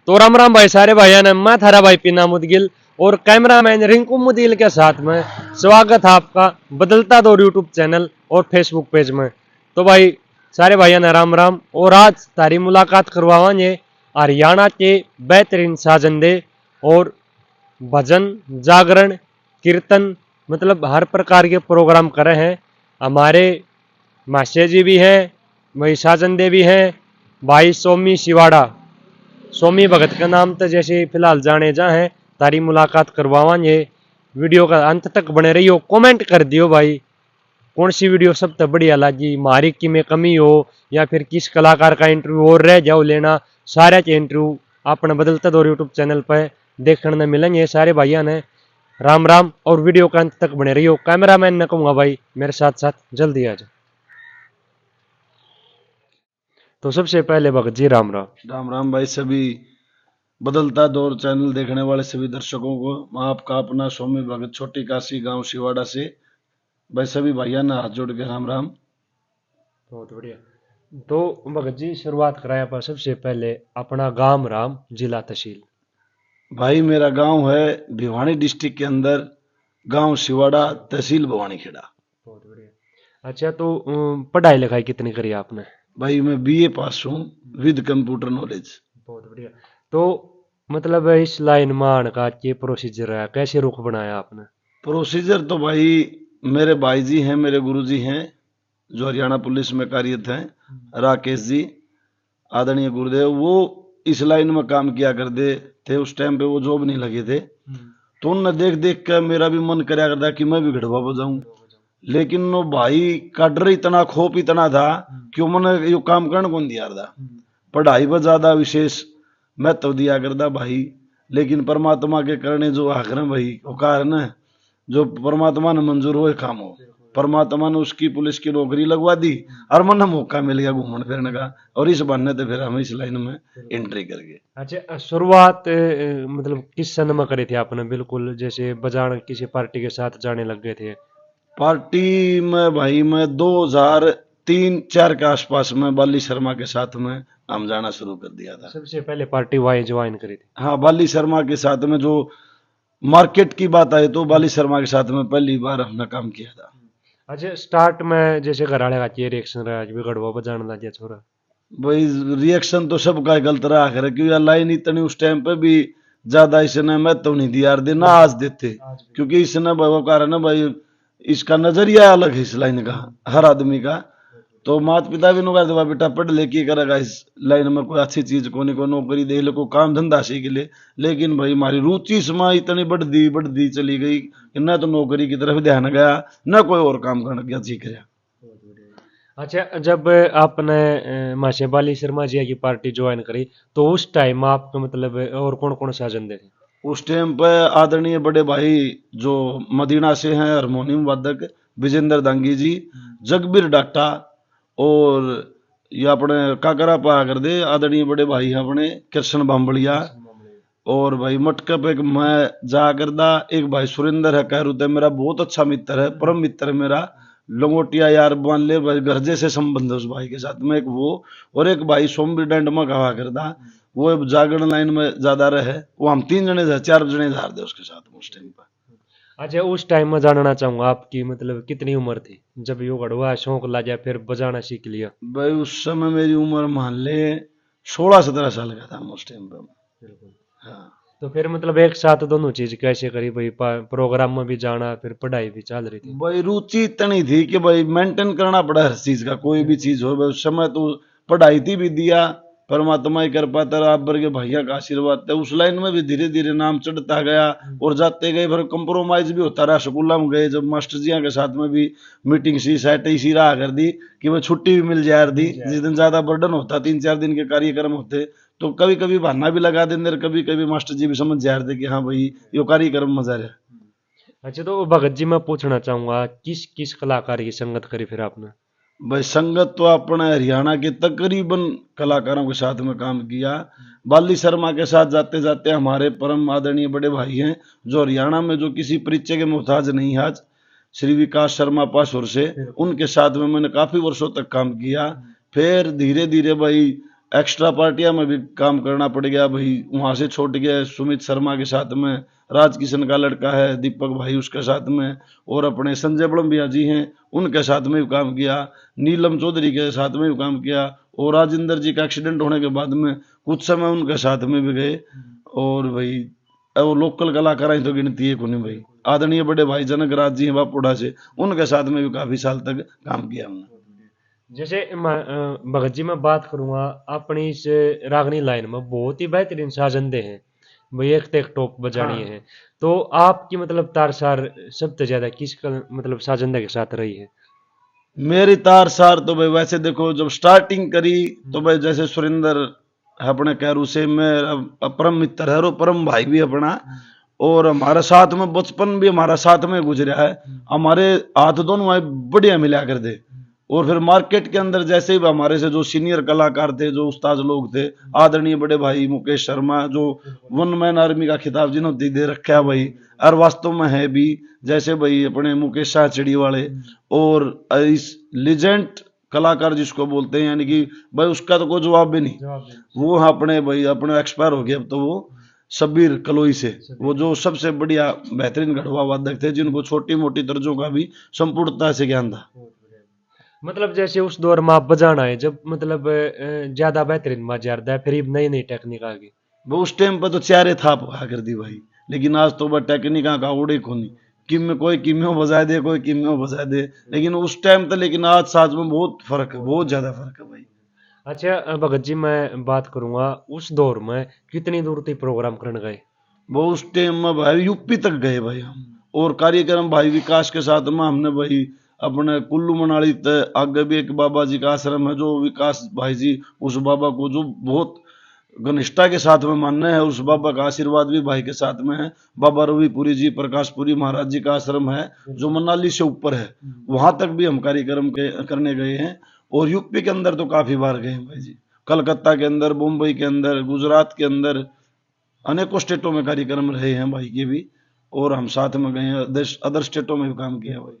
तो राम राम भाई सारे भाइयों ने, मैं थारा भाई पीना मुदगिल और कैमरामैन रिंकू मुदगिल के साथ में स्वागत है आपका बदलता दौर यूट्यूब चैनल और फेसबुक पेज में। तो भाई सारे भाइयों ने राम राम। और आज तारी मुलाकात करवावांगे हरियाणा के बेहतरीन साजंदे और भजन जागरण कीर्तन मतलब हर प्रकार के प्रोग्राम करे हैं। हमारे मास्टर जी भी हैं, वही साजंदे भी हैं, भाई सोमी शिवाड़ा सोमी भगत का नाम तो जैसे फिलहाल जाने जा है। तारी मुलाकात करवावांगे। वीडियो का अंत तक बने रहियो, कमेंट कर दियो भाई कौन सी वीडियो सबसे बढ़िया लगी, मारी की में कमी हो या फिर किस कलाकार का इंटरव्यू और रह जाओ लेना। सारे के इंटरव्यू अपने बदलता दौर यूट्यूब चैनल पर देखने में मिलेंगे सारे भाइयों ने। राम राम और वीडियो का अंत तक बने रहियो। कैमरामैन ने कहूंगा भाई मेरे साथ साथ जल्दी आ जाओ। तो सबसे पहले भगत जी राम राम। राम राम भाई सभी बदलता दौर चैनल देखने वाले सभी दर्शकों को मैं आपका अपना स्वामी भगत छोटी काशी गांव शिवाड़ा से भाई सभी भाइयों ने हाथ जोड़ के राम राम। बहुत बढ़िया। तो भगत जी शुरुआत कराया पर सबसे पहले अपना गांव राम जिला तहसील। भाई मेरा गांव है भिवानी डिस्ट्रिक्ट के अंदर गांव शिवाड़ा तहसील भवानीखेड़ा। बहुत बढ़िया। अच्छा तो पढ़ाई लिखाई कितनी करी आपने? भाई मैं बीए पास हूँ विद कंप्यूटर नॉलेज। बहुत बढ़िया। तो मतलब इस लाइन में आने का ये प्रोसीजर है, कैसे रुख बनाया आपने? प्रोसीजर तो भाई मेरे भाई जी हैं, मेरे गुरुजी हैं जो हरियाणा पुलिस में कार्यरत हैं, राकेश जी आदरणीय गुरुदेव, वो इस लाइन में काम किया करते थे। उस टाइम पे वो जॉब नहीं लगे थे, तो उनने देख देख कर मेरा भी मन कराया करता कि मैं भी घड़वा बजाऊं। लेकिन वो भाई का डर इतना, खौफ इतना था कि उन्होंने ये काम करने कौन दिया था। पढ़ाई पर ज्यादा विशेष महत्व दिया करता भाई। लेकिन परमात्मा के करने जो आखिर भाई वो कारण है, जो परमात्मा ने मंजूर हो काम हो, परमात्मा ने उसकी पुलिस की नौकरी लगवा दी और मन मौका मिल गया घूमने फिरने का, और इस बहाने तो फिर हम इस लाइन में एंट्री कर गए। अच्छा शुरुआत मतलब किस सन में करी थी आपने? बिल्कुल जैसे बजाना किसी पार्टी के साथ जाने लग गए थे? पार्टी में भाई मैं 2003-4 के आसपास में बाली शर्मा के साथ में हम जाना शुरू कर दिया था। सबसे पहले पार्टी वाई ज्वाइन करी थी? हाँ, बाली शर्मा के साथ में जो मार्केट की बात आई तो बाली शर्मा के साथ में पहली बार हमने काम किया था। अच्छा स्टार्ट में जैसे घर वाले का ये रिएक्शन रहा कि गड़वा बजाने लग गया छोरा? भाई रिएक्शन तो सबका गलत रहा है क्योंकि लाइन इतनी उस टाइम पे भी ज्यादा इसने महत्व नहीं दिया यार, देना आज देते, क्योंकि इसने भाई कारण है भाई इसका नजरिया अलग है इस लाइन का हर आदमी का। तो माता पिता भी नुका दे बेटा पढ़ ले की करेगा इस लाइन में, कोई अच्छी चीज को नौकरी दे ले, कोई काम धंधा सीख ले। लेकिन भाई हमारी रुचि इसमें इतनी बढ़ती चली गई कि न तो नौकरी की तरफ ध्यान गया न कोई और काम करने गया सीख गया। अच्छा जब आपने माशे बाली शर्मा जी की पार्टी ज्वाइन करी तो उस टाइम आपका मतलब और कौन कौन साजन थे? उस टाइम पे आदरणीय बड़े भाई जो मदीना से हैं हारमोनियम वादक विजेंद्र दांगी जी, जगबीर डाटा, और ये अपने काकरा पा कर दे आदरणीय बड़े भाई हैं अपने कृष्ण बाम्बड़िया, और भाई मटका पे मैं जा करदा, एक भाई सुरेंद्र है कहरुत है मेरा बहुत अच्छा मित्र है, परम मित्र है मेरा, लंगोटिया यार मान ले भाई घर जैसे संबंध है उस भाई के साथ में, एक वो और एक भाई सोमबी डंड में कहा करदा, वो जागरण लाइन में ज्यादा रहे, वो हम 3 जने 4 जने जा रहे उसके साथ में उस टाइम पर। अच्छा उस टाइम में जानना चाहूंगा आपकी मतलब कितनी उम्र थी जब यो गढ़वा शौक ला गया फिर बजाना सीख लिया? भाई उस समय मेरी उम्र मान ले 16-17 साल का था उस टाइम पर। हाँ। तो फिर मतलब एक साथ दोनों चीज कैसे करी भाई? प्रोग्राम में भी जाना फिर पढ़ाई भी चल रही थी? भाई रुचि इतनी थी कि भाई मेंटेन करना पड़ा हर चीज का, कोई भी चीज हो भाई उस समय तो पढ़ाई थी भी दिया, परमात्मा ही कर पाता रहा, आप वर्गे भैया का आशीर्वाद था, उस लाइन में भी धीरे धीरे नाम चढ़ता गया और जाते गए, फिर कंप्रोमाइज भी होता रहा। स्कूल में गए जब मास्टर जी के साथ में भी मीटिंग सी सेट इसी रहा कर दी कि वह छुट्टी भी मिल जाए दी, जिस दिन ज्यादा बर्डन होता 3-4 दिन के कार्यक्रम होते तो कभी कभी बहाना भी लगा देंगे, कभी कभी मास्टर जी भी समझ जा रहे थे कि हाँ भाई ये कार्यक्रम मजा रहा। अच्छा तो भगत जी मैं पूछना चाहूंगा किस किस कलाकार की संगत करी फिर आपने? भाई संगत तो अपने हरियाणा के तकरीबन कलाकारों के साथ में काम किया। बाली शर्मा के साथ जाते जाते हमारे परम आदरणीय बड़े भाई हैं जो हरियाणा में जो किसी परिचय के मोहताज नहीं आज, श्री विकास शर्मा पासुर से, उनके साथ में मैंने काफी वर्षों तक काम किया। फिर धीरे धीरे भाई एक्स्ट्रा पार्टियां में भी काम करना पड़ गया भाई, वहां से छोड़ गया सुमित शर्मा के साथ में, राजकिशन का लड़का है दीपक भाई उसके साथ में, और अपने संजय बड़म्बिया जी हैं उनके साथ में भी काम किया, नीलम चौधरी के साथ में भी काम किया, और राजेंद्र जी का एक्सीडेंट होने के बाद में कुछ समय उनके साथ में भी गए। और भाई वो लोकल कलाकार ही तो गिनती है कोनी भाई, आदरणीय बड़े भाई जनक राज जी हैं बापुड़ा से, उनके साथ में भी काफी साल तक काम किया हमने। जैसे भगत जी मैं बात करूंगा अपनी इस रागनी लाइन में बहुत ही बेहतरीन साजंदे हैं भाई, एक तो एक टॉप बजानी है, तो आपकी मतलब तारसार सबसे ज्यादा किस मतलब साजंदे के साथ रही है? मेरी तार सार तो भाई वैसे देखो जब स्टार्टिंग करी तो भाई जैसे सुरेंद्र अपने कैरू से मैं परम मित्र है और परम भाई भी अपना, और हमारे साथ में बचपन भी हमारा साथ में गुजरा है, हमारे हाथ दोनों भाई बढ़िया मिला कर दे। और फिर मार्केट के अंदर जैसे ही हमारे से जो सीनियर कलाकार थे, जो उस्ताद लोग थे, आदरणीय बड़े भाई मुकेश शर्मा जो वन मैन आर्मी का खिताब जिन्होंने दे रखा है भाई, और वास्तव में है भी, जैसे भाई अपने मुकेश शाह चिड़ी वाले, और इस लीजेंड कलाकार जिसको बोलते हैं, यानी कि भाई उसका तो कोई जवाब भी नहीं, वो अपने भाई अपने एक्सपायर हो गया अब तो, वो शब्बीर कलोई से, वो जो सबसे बढ़िया बेहतरीन गढ़वा वादक थे जिनको छोटी मोटी तर्जों का भी संपूर्णता से ज्ञान था। मतलब जैसे उस दौर में आप बजाना है जब मतलब ज्यादा बेहतरीन बजारदा है, फिर नई नई टेक्निक आ गई, वो उस टाइम पर तो चारे थाप हुआ कर दी भाई, लेकिन आज तो वह टेक्निका का उड़े कोनी, कोई किम्यो बजा दे, कोई किम्यो बजा दे, लेकिन उस टाइम तो, लेकिन आज साज में बहुत फर्क है, बहुत ज्यादा फर्क है भाई। अच्छा भगत जी मैं बात करूंगा उस दौर में कितनी दूर तक प्रोग्राम करने गए? वो उस टाइम में भाई यूपी तक गए भाई हम, और कार्यक्रम भाई विकास के साथ में हमने भाई अपने कुल्लू मनाली तक, आगे भी एक बाबा जी का आश्रम है जो विकास भाई जी, उस बाबा को जो बहुत घनिष्ठता के साथ में मानना है, उस बाबा का आशीर्वाद भी भाई के साथ में है। बाबा रविपुरी जी प्रकाशपुरी महाराज जी का आश्रम है जो मनाली से ऊपर है, वहां तक भी हम कार्यक्रम करने गए हैं। और यूपी के अंदर तो काफी बार गए हैं भाई जी, कलकत्ता के अंदर, मुंबई के अंदर, गुजरात के अंदर, अनेकों स्टेटों में कार्यक्रम रहे हैं भाई के भी, और हम साथ में गए हैं, अदर स्टेटों में भी काम किया भाई।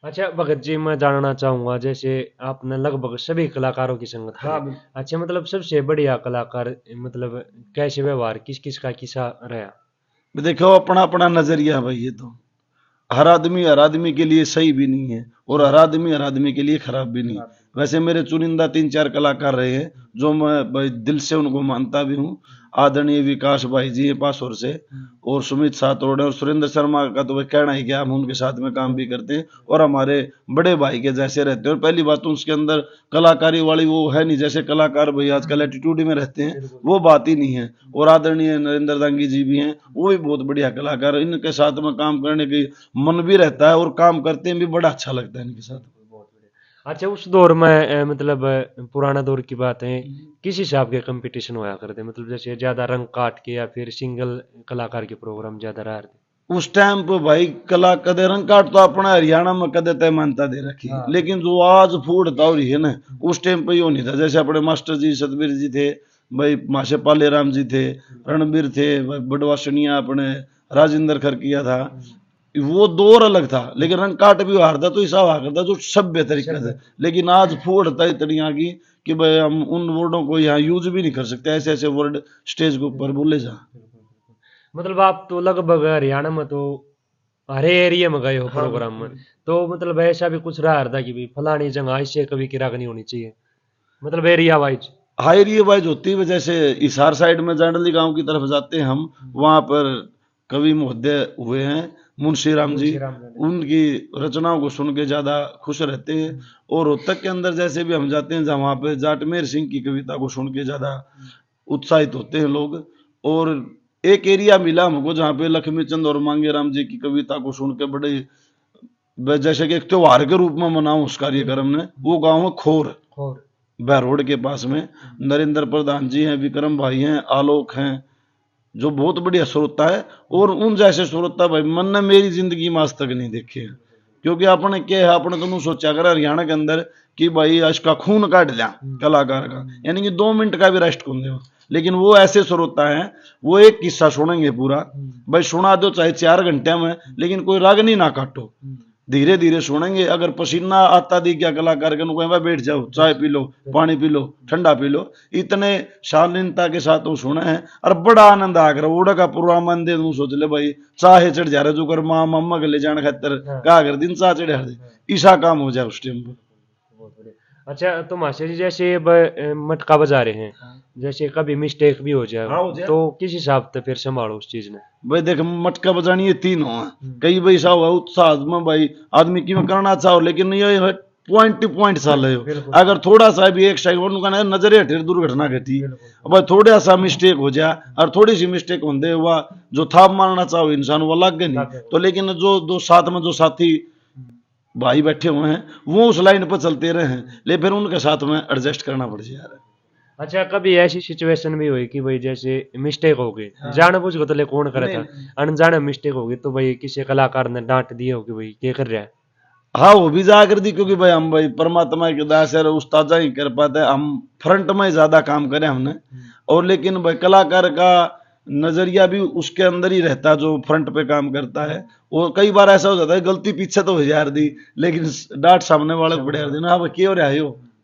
अच्छा भगत जी मैं जानना चाहूंगा जैसे आपने लगभग सभी कलाकारों की संगत हाँ करी, अच्छा मतलब सबसे बढ़िया कलाकार मतलब कैसे व्यवहार किस किस का किस्सा रहा? देखो अपना अपना नजरिया है भाई, ये तो हर आदमी के लिए सही भी नहीं है, और हर आदमी के लिए खराब भी नहीं। वैसे मेरे चुनिंदा 3-4 कलाकार रहे हैं जो मैं भाई दिल से उनको मानता भी हूँ, आदरणीय विकास भाई जी है पासोर से, और सुमित सातोड़ और सुरेंद्र शर्मा का तो भाई कहना ही क्या, हम उनके साथ में काम भी करते हैं और हमारे बड़े भाई के जैसे रहते हैं। और पहली बात तो उसके अंदर कलाकारी वाली वो है नहीं, जैसे कलाकार भाई आजकल एटीट्यूड में रहते हैं, वो बात ही नहीं है। और आदरणीय नरेंद्र दांगी जी भी हैं, वो भी बहुत बढ़िया कलाकार, इनके साथ में काम करने की मन भी रहता है और काम करते हैं भी बड़ा अच्छा लगता है इनके साथ। अच्छा उस दौर में मतलब पुराना दौर की बात है, किस हिसाब के कंपटीशन होया करते, मतलब जैसे ज्यादा रंग काट के या फिर सिंगल कलाकार के प्रोग्राम ज्यादा रहा थे? उस टाइम पे भाई कला कदे रंग काट तो अपना हरियाणा में कदे तय मानता दे रखी, लेकिन जो आज फूड था और है ना, उस टाइम पे यो नहीं था। जैसे अपने मास्टर जी सतबीर जी थे भाई, माशे पाले राम जी थे, रणबीर थे भाई, बड़वासनिया अपने राजेंद्र खरकिया था, वो दौर अलग था। लेकिन रंग काट भी हारता तो ऐसा हुआ करता जो सभ्य तरीके से, लेकिन आज फूडता इतनी आ गई कि भाई हम उन वर्डों को यहाँ यूज भी नहीं कर सकते, ऐसे ऐसे वर्ड स्टेज के ऊपर बोले जा। मतलब आप तो लगभग हरियाणा में तो हरे एरिया में गए हो प्रोग्राम में, तो मतलब ऐसा भी कुछ रहा था कि भाई फलानी जगह इससे कभी की रागनी होनी चाहिए, मतलब एरिया वाइज? हाँ एरिया वाइज होती है, जैसे इसार साइड में जांडली गांव की तरफ जाते हैं हम, वहां पर कवि महोदय हुए हैं मुंशी राम जी, उनकी रचनाओं को सुन के ज्यादा खुश रहते हैं। और रोहतक के अंदर जैसे भी हम जाते हैं, जहाँ वहां पे जाटमेर सिंह की कविता को सुन के ज्यादा उत्साहित होते हैं लोग। और एक एरिया मिला हमको जहाँ पे लक्ष्मी चंद और मांगे राम जी की कविता को सुन के बड़े जैसे कि एक त्योहार के रूप में मनाऊं उस कार्यक्रम ने, वो गाँव है खोर, बहरोड के पास में। नरेंद्र प्रधान जी हैं, विक्रम भाई हैं, आलोक हैं, जो बहुत बढ़िया श्रोता है। और उन जैसे श्रोता भाई मन ने मेरी जिंदगी में आज तक नहीं देखे हैं, क्योंकि अपने क्या है, अपने तो सोचा कर हरियाणा के अंदर कि भाई इसका खून काट लिया कलाकार का, यानी कि 2 मिनट का भी रेस्ट कौन दे। लेकिन वो ऐसे श्रोता हैं, वो एक किस्सा सुनेंगे पूरा, भाई सुना दो चाहे 4 घंटे में, लेकिन कोई रागनी ना काटो, धीरे धीरे सुनेंगे। अगर पसीना आता दी क्या कलाकार के भाई बैठ जाओ, चाय पी लो, पानी पी लो, ठंडा पी लो, इतने शालीनता के साथ वो सुने हैं और बड़ा आनंद आ कर उड़ा का प्रोग्राम मन दे। सोच ले भाई चाहे चढ़ जा रहे जो कर माँ मम्मा के ले जाने खातर क्या कर दिन चाह चढ़ दे, ईसा काम हो जाए उस टाइम पर। बहुत बढ़िया। अच्छा तो मास्टर जी जैसे अब मटका बजा रहे हैं, जैसे कभी मिस्टेक भी हो जाए हाँ, हो जाए। तो किस हिसाब से फिर संभालो उस चीज में? भाई देख मटका बजानी ये तीन हो, कई भाई सा हुआ उत्साह में भाई आदमी की में करना चाहो लेकिन ये पॉइंट टू पॉइंट साल है। अगर थोड़ा सा भी एक साइड नजर हटे दुर्घटना घटी, भाई थोड़ा सा मिस्टेक हो जाए और थोड़ी सी मिस्टेक होते हुआ जो था मारना चाहो इंसान वो लग गए नहीं तो, लेकिन जो दो साथ में जो साथी भाई बैठे हुए हैं वो उस लाइन पर चलते रहे हैं, लेकिन फिर उनके साथ में एडजस्ट करना पड़ जाए। अच्छा कभी ऐसी सिचुएशन भी हुई कि भाई जैसे मिस्टेक हो गई, जानबूझ के तो ले कौन करे था, अनजाने मिस्टेक हो गई तो भाई किसी कलाकार ने डांट दी हो कि भाई क्या कर रहा है? हाँ वो भी जा कर दी, क्योंकि भाई हम भाई परमात्मा की दास है, उस्ताद ही कर पाते हैं, हम फ्रंट में ज्यादा काम करें हमने। और लेकिन भाई कलाकार का नजरिया भी उसके अंदर ही रहता है जो फ्रंट पे काम करता है। वो कई बार ऐसा हो जाता है गलती पीछे तो हो जा रही लेकिन डांट सामने वाले को बढ़िया दी ना, भाई क्यों रहा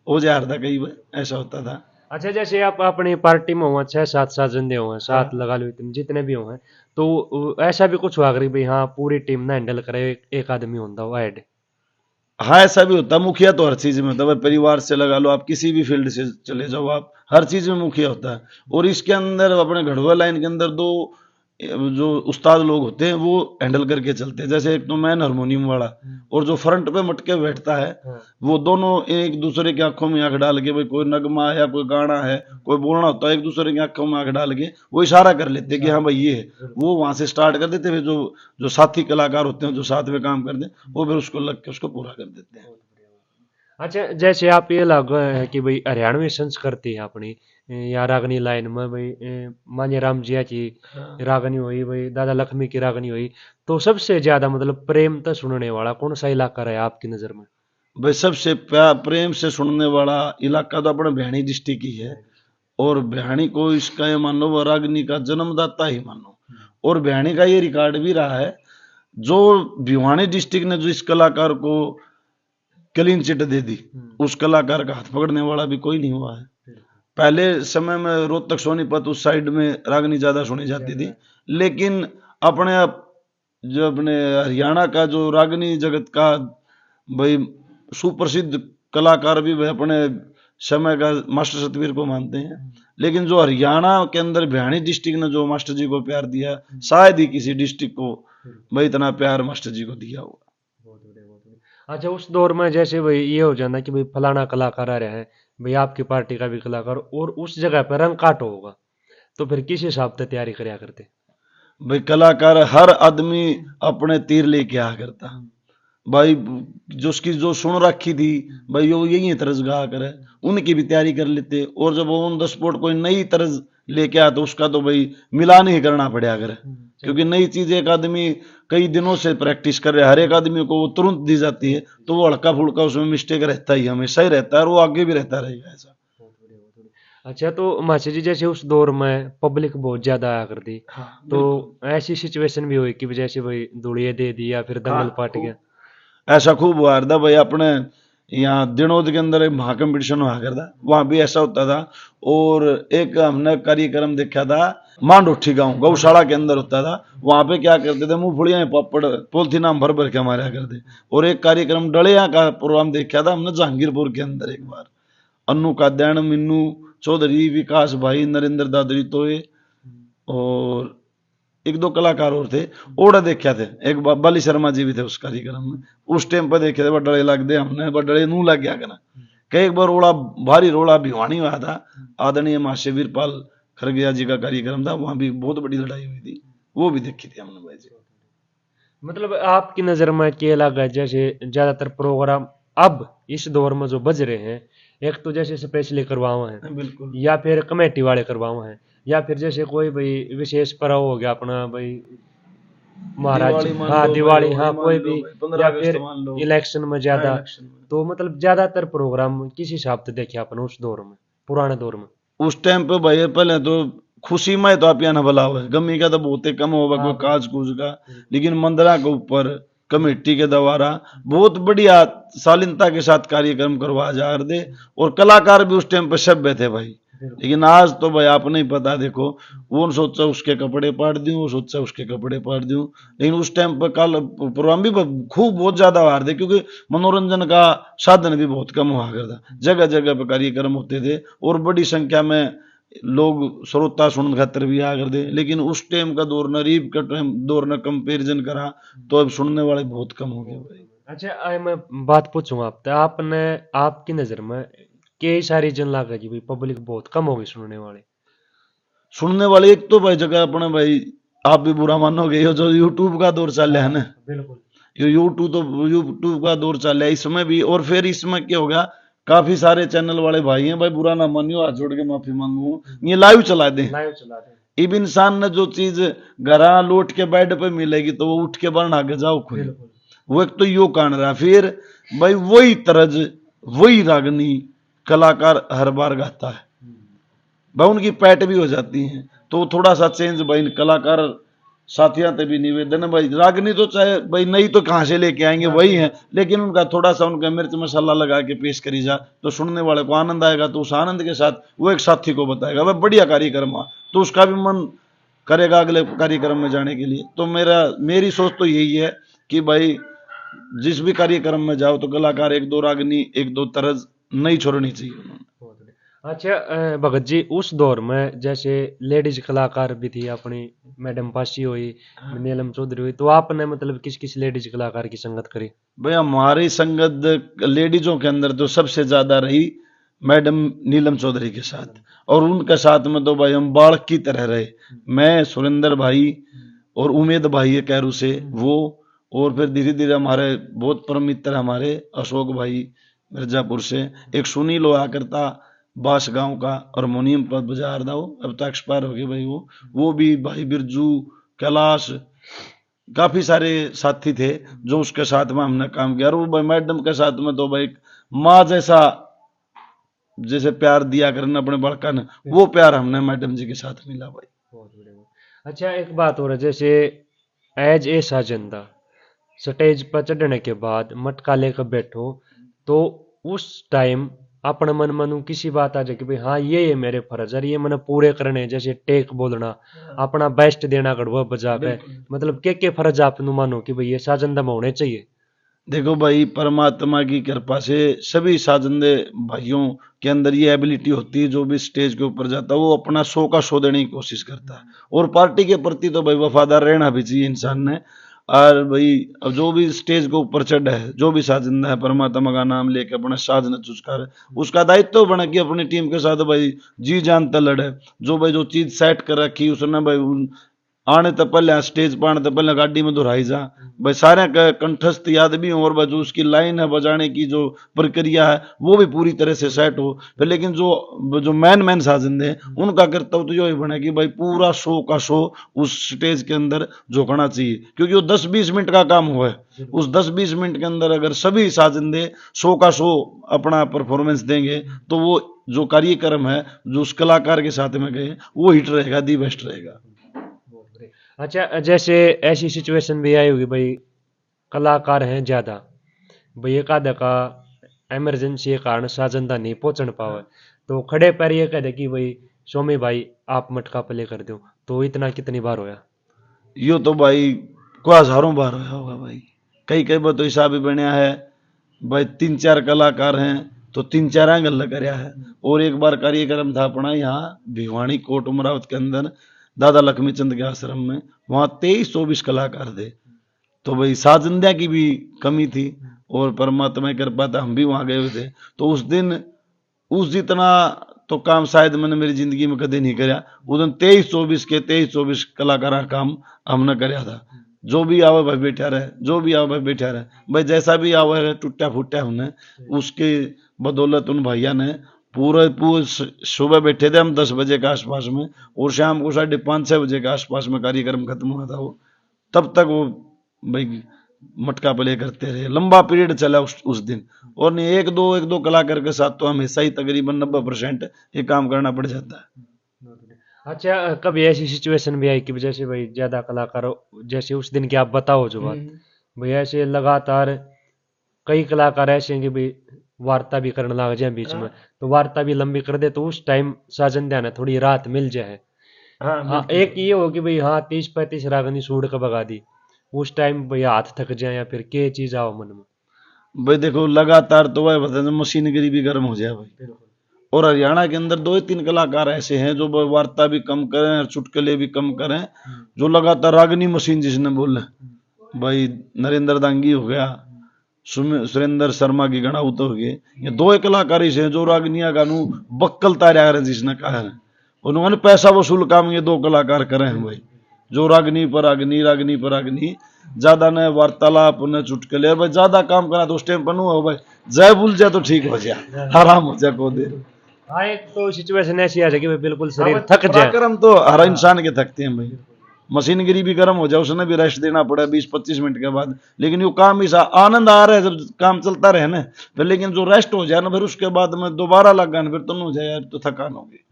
हो जा रहा था, कई बार ऐसा होता था। अच्छा जैसे आप अपनी पार्टी में हुआ 6-7 बंदे हुए, सात लगा लो इतने जितने भी हुए, तो ऐसा भी कुछ हुआ करी भाई हाँ पूरी टीम ना हैंडल करे, एक आदमी होता हुआ ऐड? हाँ ऐसा भी होता है, मुखिया तो हर चीज में होता है भाई, परिवार से लगा लो आप किसी भी फील्ड से चले जाओ आप, हर चीज में मुखिया होता है। और इसके अंदर अपने घड़ुआ लाइन के अंदर दो जो उस्ताद लोग होते हैं वो हैंडल करके चलते हैं। जैसे एक तो मैन हारमोनियम वाला और जो फ्रंट पे मटके बैठता है, वो दोनों एक दूसरे की आंखों में आंख डाल के, भाई कोई नगमा है या कोई गाना है कोई बोलना होता है, एक दूसरे की आंखों में आंख डाल के वो इशारा कर लेते हैं कि हाँ भाई ये है, वो वहां से स्टार्ट कर देते हैं। जो जो साथी कलाकार होते हैं जो साथ में काम करते हैं वो फिर उसको लग के उसको पूरा कर देते हैं। अच्छा जैसे आप ये लग है कि भाई हरियाणवी संस्कृति है अपनी, या रागनी लाइन में भाई मान्य राम जिया की रागनी हुई, भाई दादा लक्ष्मी की रागनी हुई, तो सबसे ज्यादा मतलब प्रेम तो सुनने वाला कौन सा इलाका रहा आपकी नजर में? भाई सबसे प्रेम से सुनने वाला इलाका तो अपने भिवानी डिस्ट्रिक्ट ही है। और भिवानी को इसका ये मानो वो रागनी का जन्मदाता ही मानो। और भिवानी का ये रिकॉर्ड भी रहा है, जो भिवानी डिस्ट्रिक्ट ने जो इस कलाकार को क्लीन चिट दे दी, उस कलाकार का हाथ पकड़ने वाला भी कोई नहीं हुआ है। पहले समय में रोहतक सोनीपत उस साइड में रागनी ज्यादा सुनी जाती थी, लेकिन अपने जो अपने हरियाणा का जो रागनी जगत का भाई सुप्रसिद्ध कलाकार भी भाई अपने समय का मास्टर सतवीर को मानते हैं। लेकिन जो हरियाणा के अंदर भिवानी डिस्ट्रिक्ट ने जो मास्टर जी को प्यार दिया, शायद ही किसी डिस्ट्रिक्ट को भाई इतना प्यार मास्टर जी को दिया हुआ। अच्छा उस दौर में जैसे भाई ये हो जाना कि भाई फलाना कलाकार आ रहा है, भाई आपकी पार्टी का भी कलाकार, और उस जगह पर रंग काट होगा, तो फिर किस हिसाब से तैयारी करया करते? भाई कलाकार हर आदमी अपने तीर लेके आ करता भाई, जो उसकी जो सुन रखी थी भाई वो यही तरज गा करे उनकी भी तैयारी कर लेते। और जब वो ऑन द स्पॉट कोई नई तरज लेके आया तो उसका तो भाई मिलान ही करना पड़ा करे, क्योंकि नई चीज एक आदमी कई दिनों से प्रैक्टिस कर रहा है, हर एक आदमी को वो तुरंत दी जाती है तो वो हल्का फुल्का उसमें मिस्टेक रहता ही, हमेशा ही रहता है और वो आगे भी रहता रहेगा ऐसा। अच्छा तो मास्टर जी जैसे उस दौर में पब्लिक बहुत ज्यादा आया करती, तो ऐसी सिचुएशन भी हुई कि जैसे भाई धुड़िया दे दी या फिर दंगल पाट गया? ऐसा खूब हुआ था भाई, अपने यहाँ दिनोद के अंदर एक महा कंपटीशन हुआ करता, वहां भी ऐसा होता था। और एक हमने कार्यक्रम देखा था मांडोठी गांव गौशाला के अंदर होता था, वहां पे क्या करते थे मूंगफलियां पापड़ पोलथीना भर भर के मारा करते। और एक कार्यक्रम डलिया का प्रोग्राम देखा था हमने जहांगीरपुर के अंदर, एक बार अन्नू का दैन मिन्नू चौधरी विकास भाई नरेंद्र दादरी तोए और एक दो कलाकार और थे, ओड़ा देखा थे, एक बाली शर्मा जी भी थे उस कार्यक्रम में। उस टाइम पर देखे थे बड़े लग दे हमने, बड़े नू लग गया करना। कई बार ओड़ा भारी रोड़ा भिवानी हुआ था, आदरणीय महाशय वीरपाल खरगिया जी का कार्यक्रम था, वहां भी बहुत बड़ी लड़ाई हुई थी, वो भी देखी थी हमने भाई जी। मतलब आपकी नजर में क्या लगा जैसे ज्यादातर प्रोग्राम अब इस दौर में जो बज रहे हैं, एक तो जैसे स्पेशली करवावा है बिल्कुल, या फिर कमेटी वाले करवावा है, या फिर जैसे कोई भाई विशेष पर्व हो गया अपना भाई महाराज, हाँ दिवाली, हाँ कोई भी, या फिर इलेक्शन में ज्यादा, तो मतलब ज्यादातर प्रोग्राम किस हिसाब से देखे अपन उस दौर में, पुराने दौर में? उस टाइम पे भाई पहले तो खुशी में तो आप यहाँ भला हुआ गमी का तो बहुत ही कम होगा कोई काज कूज का, लेकिन मंदिरा के ऊपर कमेटी के द्वारा बहुत बढ़िया शालीनता के साथ कार्यक्रम करवा जा रहे थे, और कलाकार भी उस टाइम पे सभ्य थे भाई। लेकिन आज तो भाई आपको नहीं पता, देखो वो सोचा उसके कपड़े पाड़ दूं, वो सोचा उसके कपड़े पाड़ दूं। लेकिन उस टाइम पर कल प्रोग्राम भी खूब बहुत ज्यादा आ रहे थे, क्योंकि मनोरंजन का साधन भी बहुत कम हुआ करता, जगह जगह पे कार्यक्रम होते थे और बड़ी संख्या में लोग श्रोता सुनने खातर भी आ करते। लेकिन उस टाइम का दौर न रीब का टाइम दौर न कंपेरिजन करा तो अब सुनने वाले बहुत कम हो गए भाई। अच्छा आए मैं बात पूछूंगा आपसे, आपने आपकी नजर में कई सारी जन लगा जी भाई पब्लिक बहुत कम हो गई सुनने वाले। सुनने वाले एक तो भाई जगह अपने भाई, आप भी बुरा मानोगे, ये जो यूट्यूब का दौर चल रहा है ना, बिल्कुल ये यूट्यूब का दौर चल रहा है इसमें भी। और फिर इसमें क्या होगा, काफी सारे चैनल वाले भाई हैं भाई, बुरा ना मानियो, हाथ जोड़ के माफी मांगू, ये लाइव चला दें। लाइव चला रहे हैं। अब इंसान ने जो चीज घरा लौट के बेड पे मिलेगी तो वो उठ के बरन आगे जाओ खुद, बिल्कुल वो एक तो यो कान रहा। फिर भाई वही तरज वही रागनी कलाकार हर बार गाता है भाई, उनकी पैट भी हो जाती है, तो थोड़ा सा चेंज भाई कलाकार साथियों से भी निवेदन है भाई, रागनी तो चाहे भाई नहीं तो कहां से लेके आएंगे वही है, लेकिन उनका थोड़ा सा उनका मिर्च मसाला लगा के पेश करी जा तो सुनने वाले को आनंद आएगा, तो उस आनंद के साथ वो एक साथी को बताएगा भाई बढ़िया कार्यक्रम हुआ, तो उसका भी मन करेगा अगले कार्यक्रम में जाने के लिए। तो मेरी सोच तो यही है कि भाई जिस भी कार्यक्रम में जाओ तो कलाकार एक दो रागनी एक दो तरज नहीं छोड़नी चाहिए उन्होंने। अच्छा भगत जी उस दौर में जैसे लेडीज कलाकार भी थी अपनी, मैडम पासी हुई, नीलम चौधरी हुई, तो आपने मतलब किस किस लेडीज कलाकार की संगत करी? भाई हमारी संगत लेडीजों के अंदर तो सबसे ज्यादा रही मैडम नीलम चौधरी के साथ, और उनके साथ में तो भाई हम बालक की तरह रहे। मैं सुरेंद्र भाई और उमेद भाई है कैरू से वो, और फिर धीरे धीरे हमारे बहुत परम मित्र हमारे अशोक भाई मिर्जापुर से, एक सुनील हुआ करता बास गांव का हारमोनियम पर बजा रहा हो, अब तो एक्सपायर हो गए भाई वो भी भाई बिरजू कैलाश, काफी सारे साथी थे जो उसके साथ में हमने काम किया। और वो भाई मैडम के साथ में तो भाई माँ जैसा जैसे प्यार दिया करना अपने बड़का ने, वो प्यार हमने मैडम जी के साथ मिला भाई। बहुत बढ़िया। अच्छा एक बात और है, जैसे एज ए साजंदा स्टेज पर चढ़ने के बाद मटका लेकर बैठो, तो उस टाइम अपने मन मनु किसी बात आ जाए कि भाई हाँ ये मेरे फर्ज है, ये मैंने पूरे करने हैं, जैसे टेक बोलना, अपना बेस्ट देना गढ़वा बजा के, मतलब के फर्ज आप मानो कि भाई ये साजंदा में होने चाहिए? देखो भाई परमात्मा की कृपा से सभी साजंदे भाइयों के अंदर ये एबिलिटी होती है, जो भी स्टेज के ऊपर जाता है वो अपना 100 का 100 देने की कोशिश करता है, और पार्टी के प्रति तो भाई वफादार रहना भी चाहिए इंसान ने। और भाई अब जो भी स्टेज के ऊपर चढ़ा है, जो भी साजिंदा है, परमात्मा का नाम लेके अपना साज नच उसका दायित्व तो बना कि अपनी टीम के साथ भाई जी जान तक लड़े, जो भाई जो चीज सेट कर रखी उसने भाई आने तो पहले स्टेज पर आने तो पहले गाड़ी में दोहराई जा भाई, सारे कंठस्थ याद भी हो, और भाई जो उसकी लाइन है बजाने की जो प्रक्रिया है वो भी पूरी तरह से सेट हो। फिर लेकिन जो मैन साजिंदे हैं उनका कर्तव्य तो यही बना कि भाई पूरा 100 का 100 उस स्टेज के अंदर झोंकना चाहिए, क्योंकि वो 10-20 मिनट का काम हुआ है, उस 10-20 मिनट के अंदर अगर सभी साजिंदे 100 का 100 अपना परफॉर्मेंस देंगे तो वो जो कार्यक्रम है जो उस कलाकार के साथ में गए वो हिट रहेगा, दी बेस्ट रहेगा। अच्छा जैसे ऐसी सिचुएशन भी आई होगी भाई, कलाकार हैं ज्यादा, भाई एक आधा का इमरजेंसी के कारण साजंदा नहीं पहुंच पावे, तो खड़े पैर ये कह दे कि भाई सोमी भाई आप मटका प्ले कर दो, तो इतना कितनी बार होया? यो तो भाई को हजारों बार होया होगा भाई, कई कई बार तो हिसाब भी बनया है भाई, 3-4 कलाकार हैं तो 3-4 एंगल लगा है। और एक बार कार्यक्रम था अपना यहाँ भिवानी कोट उमरावत के अंदर दादा लक्ष्मी चंद के आश्रम में, वहां 23-24 कलाकार थे, तो भाई साजंदा की भी कमी थी, और परमात्मा की कृपा था हम भी वहां गए हुए थे। तो उस दिन उस जितना तो काम शायद मैंने मेरी जिंदगी में कभी नहीं कराया, उस दिन 23-24 के 23-24 कलाकार का काम हमने कराया था। जो भी आवे भाई बैठा रहे, जो भी आवे भाई बैठा रहे भाई, जैसा भी आवे रहे टूटा फूटा हमने उसके बदौलत उन भैया ने पूरे सुबह बैठे थे हम 10 बजे के आसपास में, और शाम को 5:30-6 बजे के आसपास में कार्यक्रम खत्म हुआ था वो, तब तक वो भाई मटका प्ले करते रहे, लंबा पीरियड चला उस दिन। और नहीं एक दो कलाकार के साथ तो हमेशा ही तकरीबन 90% ये काम करना पड़ जाता है। अच्छा कभी ऐसी सिचुएशन भी आई कि जैसे भाई ज्यादा कलाकार हो, जैसे उस दिन की आप बताओ जो बात, भाई ऐसे लगातार कई कलाकार ऐसे हैं कि भाई वार्ता भी करने लग जाए बीच में, तो वार्ता भी लंबी कर दे तो उस टाइम साजन ध्यान थोड़ी राहत मिल जाए। हाँ एक ये हो कि भाई हाँ 30-35 रागनी सूड का भगा दी, उस टाइम भाई हाथ थक जाए या फिर के चीज आओ मन में। भाई देखो लगातार तो भाई बता मशीनरी भी गर्म हो जाए भाई। और हरियाणा के अंदर 2 या 3 कलाकार ऐसे हैं जो वार्ता भी कम करें और चुटकुले भी कम करें, जो लगातार रागनी मशीन जिसने बोले भाई, नरेंद्र दांगी हो गया, सुरेंद्र शर्मा की गणाउत हो गए, ये 2 कलाकार ऐसे हैं जो रागनिया का नू बक्कल तारा रहे जिसने कहा है, उन्होंने पैसा वसूल काम ये 2 कलाकार करे हैं भाई, जो रागनी पर रागनी रागनी पर रागनी ज्यादा ने वार्तालाप ने चुटकुले भाई ज्यादा काम करा तो उस टाइम पर हो भाई, जय भूल जाए तो ठीक हो जाए, आराम हो जाए को देर। हाँ एक तो सिचुएशन ऐसी आ जाएगी भाई बिल्कुल शरीर थक जाए। पराक्रम तो हर इंसान के थकते हैं भाई, मशीनगिरी भी गर्म हो जाए उसने भी रेस्ट देना पड़ा 20-25 मिनट के बाद, लेकिन ये काम ही आनंद आ रहा है जब काम चलता रहे ना फिर, लेकिन जो रेस्ट हो जाए ना फिर उसके बाद में दोबारा लगा ना फिर तो न हो जाए यार तो थकान होगी,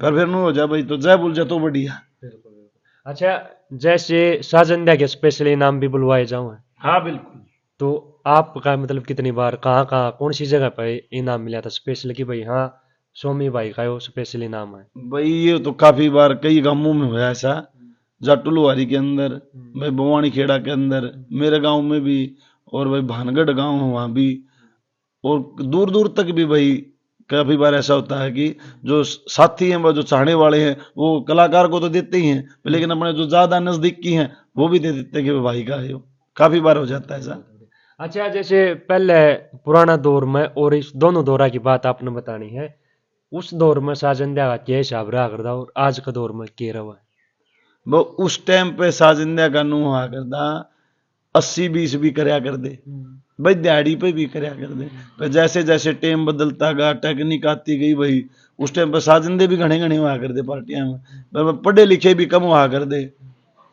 फिर न हो जाए भाई तो जय बोल जाए तो बढ़िया। अच्छा जैसे साजंदा के स्पेशल इनाम भी बुलवाए जाऊँ, हाँ बिल्कुल। तो आपका मतलब कितनी बार कहाँ कहाँ कौन सी जगह पर इनाम मिला था स्पेशल कि भाई हाँ स्वामी भाई का वो स्पेशल इनाम है? भाई ये तो काफी बार कई गांवों में हुआ ऐसा, जाटुलवारी के अंदर, भाई बवानी खेड़ा के अंदर, मेरे गांव में भी, और भाई भानगढ़ गांव है वहां भी, और दूर दूर तक भी भाई काफी बार ऐसा होता है कि जो साथी हैं वो जो चाहने वाले हैं वो कलाकार को तो देते ही हैं, लेकिन अपने जो ज्यादा नजदीकी हैं वो भी दे देते हैं कि भाई का है, काफी बार हो जाता है ऐसा। अच्छा जैसे पहले पुराना दौर में और इस दोनों दौरा की बात आपने बतानी है, उस दौर में साजंदा का क्या हिसाब रहा करता और आज का दौर में क्या रहा है? वो उस टाइम पे साजिंदा का नू हुआ करता 80-20 भी करया कर दे भाई, दिहाड़ी पे भी करया कर दे, पर जैसे जैसे टाइम बदलता गया टेक्निक आती गई भाई, उस टाइम पर साजिंदे भी घने घने हुआ कर दे पार्टियां में, पर पढ़े लिखे भी कम हुआ कर दे,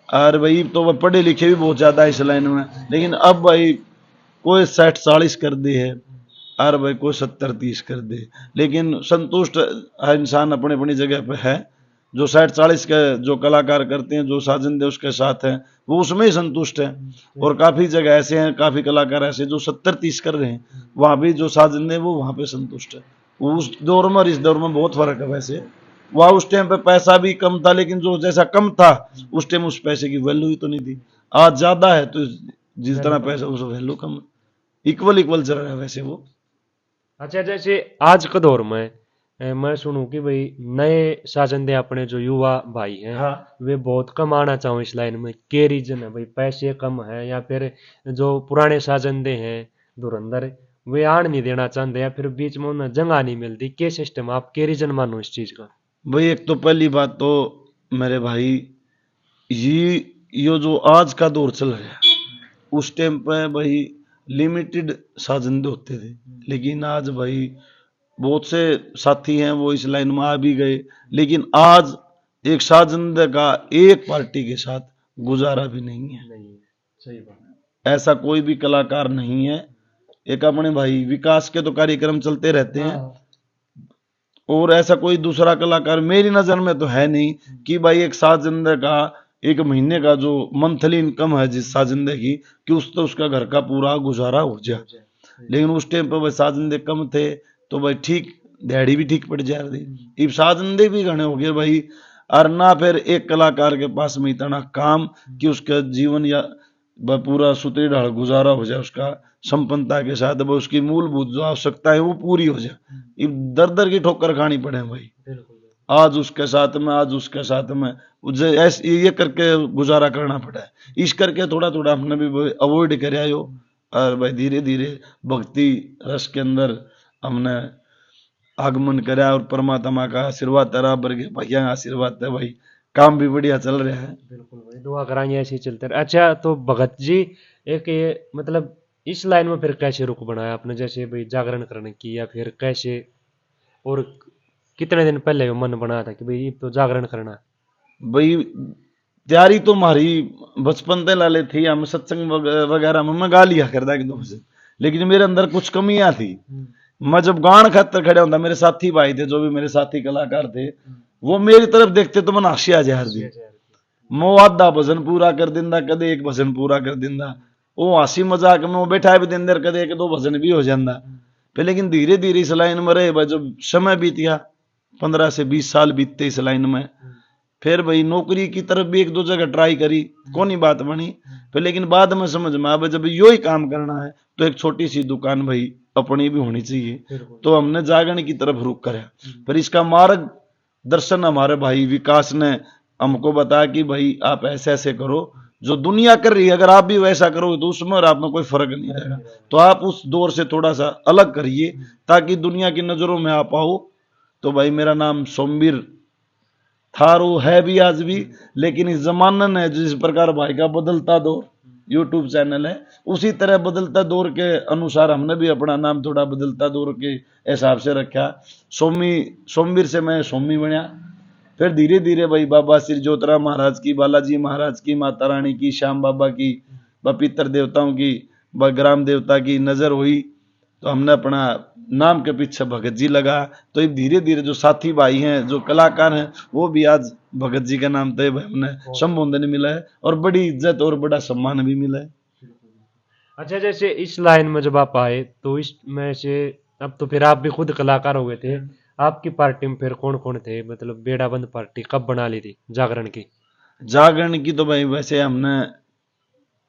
और भाई तो वह पढ़े लिखे भी बहुत ज्यादा इस लाइन में, लेकिन अब भाई कोई 60-40 कर दे है और भाई कोई 70-30 कर दे, लेकिन संतुष्ट हर इंसान अपनी अपनी जगह पे है, जो 60-40 के जो कलाकार करते हैं जो साजिंदे उसके साथ हैं वो उसमें ही संतुष्ट है, और काफी जगह ऐसे हैं काफी कलाकार ऐसे जो 70-30 कर रहे हैं, वहां भी जो साजिंदे वो वहां पे संतुष्ट है। उस दौर में और इस दौर में बहुत फर्क है वैसे, वहां उस टाइम पे पैसा भी कम था, लेकिन जो जैसा कम था उस टाइम उस पैसे की वैल्यू ही तो नहीं थी, आज ज्यादा है तो जिस तरह पैसा उस वैल्यू कम, इक्वल इक्वल चल रहा है वैसे वो। अच्छा जैसे आज के दौर में मैं सुनूं कि भाई नए साजंदे अपने जो युवा भाई हैं, हाँ वे बहुत कम आना चाहो इस लाइन में, के रीजन है भाई? पैसे कम है या फिर जो पुराने साजंदे हैं धुरंधर वे आण नहीं देना चाहते या फिर बीच में उन्हें जगह नहीं मिलती, के सिस्टम आप के रीजन मानो इस चीज का? भाई एक तो पहली बात तो मेरे भाई ये जो आज का दौर चल रहा है उस टाइम पे भाई लिमिटेड साजंदे होते थे, लेकिन आज भाई बहुत से साथी हैं वो इस लाइन में आ भी गए, लेकिन आज एक साजंदे का एक पार्टी के साथ गुजारा भी नहीं है, नहीं सही बात। ऐसा कोई भी कलाकार नहीं है। एक अपने भाई विकास के तो कार्यक्रम चलते रहते हैं, और ऐसा कोई दूसरा कलाकार मेरी नजर में तो है नहीं कि भाई एक साजिंदे का एक महीने का जो मंथली इनकम है जिस साजिंदे की कि उस तो उसका घर का पूरा गुजारा हो जाए, लेकिन उस टाइम पर भाई साजिंदे कम थे तो भाई ठीक दिहाड़ी भी ठीक पड़ जा रही, अब साजिंदे भी घने हो गए भाई, और ना फिर एक कलाकार के पास में इतना काम कि उसका जीवन या पूरा सुतरी गुजारा हो जाए, उसका संपन्नता के साथ वो उसकी मूलभूत जो आवश्यकता है वो पूरी हो जाए, दर दर की ठोकर खानी पड़े भाई, आज उसके साथ में आज उसके साथ में ऐसे ये करके गुजारा करना पड़ा है, इस करके थोड़ा थोड़ा हमने भी अवॉइड कराया हो, और भाई धीरे धीरे भक्ति रस के अंदर हमने आगमन करा, और परमात्मा का आशीर्वाद तेरा बरगे भैया आशीर्वाद है भाई, काम भी बढ़िया चल रहा है। बिल्कुल भाई दुआ कराएंगे ऐसे ही चलते रहे। अच्छा तो भगत जी एक ये मतलब इस लाइन में फिर कैसे रुख बनाया आपने, जैसे भाई जागरण करने की या फिर कैसे, और कितने दिन पहले वो मन बनाया था कि भाई तो जागरण करना? भाई तैयारी तो हमारी बचपन से लाले थी, हम सत्संग वगैरह में मैं गा लिया करता एकदम से, लेकिन मेरे अंदर कुछ कमियां थी, मैं जब गान खातर खड़े होता मेरे साथी भाई थे जो भी मेरे साथी कलाकार थे वो मेरी तरफ देखते तो मैं हंसी आ जा दी, मैं आधा भजन पूरा कर दिंदा कदे एक भजन पूरा कर दिंदा, वो हंसी मजाक में वो बैठा भी दिन देर कदे एक दो भजन भी हो जाता फिर, लेकिन धीरे धीरे इस लाइन में रहे भाई, जब समय बीत गया 15 से 20 साल बीतते इस लाइन में, फिर भाई नौकरी की तरफ भी एक दो जगह ट्राई करी, कोई बात बनी फिर, लेकिन बाद में समझ में आया जब यो ही काम करना है तो एक छोटी सी दुकान भाई अपनी भी होनी चाहिए, तो हमने जागरण की तरफ रुख करा। फिर इसका मार्ग दर्शन हमारे भाई विकास ने हमको बताया कि भाई आप ऐसे ऐसे करो, जो दुनिया कर रही है अगर आप भी वैसा करोगे तो उसमें और आप में कोई फर्क नहीं रहेगा, तो आप उस दौर से थोड़ा सा अलग करिए ताकि दुनिया की नजरों में आप आओ। तो भाई मेरा नाम सोमवीर था, वो है भी आज भी, लेकिन इस जमाने ने जिस प्रकार भाई का बदलता दौर यूट्यूब चैनल है, उसी तरह बदलता दौर के अनुसार हमने भी अपना नाम थोड़ा बदलता दौर के हिसाब से रखा। सोमवीर से मैं सोमी बनया। फिर धीरे धीरे भाई बाबा श्री ज्योतिराम महाराज की, बालाजी महाराज की, माता रानी की, श्याम बाबा की, पितर देवताओं की, ग्राम देवता की नजर हुई, तो हमने अपना नाम के पीछे भगत जी लगा। तो धीरे धीरे जो साथी भाई हैं, जो कलाकार हैं, वो भी आज भगत जी का नाम तय भाई हमने संबोधन मिला है और बड़ी इज्जत और बड़ा सम्मान भी मिला है। अच्छा, जैसे इस लाइन में जब आप आए तो इसमें से अब तो फिर आप भी खुद कलाकार हो गए थे, आपकी पार्टी में फिर कौन कौन थे? मतलब बेड़ाबंद पार्टी कब बना ली थी जागरण की? जागरण की तो भाई वैसे हमने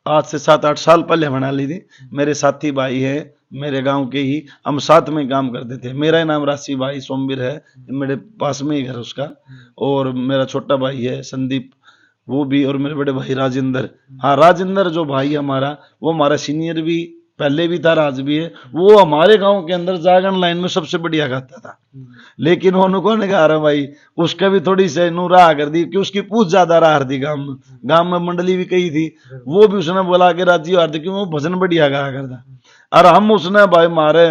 आज से 7-8 साल पहले बना ली थी। मेरे साथी भाई है मेरे गांव के ही, हम साथ में काम करते थे। मेरा ही नाम राशि भाई सोमवीर है, मेरे पास में ही घर उसका, और मेरा छोटा भाई है संदीप, वो भी, और मेरे बड़े भाई राजेंद्र। हाँ, राजेंद्र जो भाई हमारा, वो हमारा सीनियर भी पहले भी था, आज भी है। वो हमारे गांव के अंदर जागरण लाइन में सबसे बढ़िया गाता था, लेकिन वो कौन गा रहा भाई, उसका भी थोड़ी सी राह कर दी कि उसकी पूछ ज्यादा रहा हर दी गांव में मंडली भी कही थी, वो भी उसने बोला के राजी हार दी क्यों, वो भजन बढ़िया गाया करता। और हम उसने भाई मारे,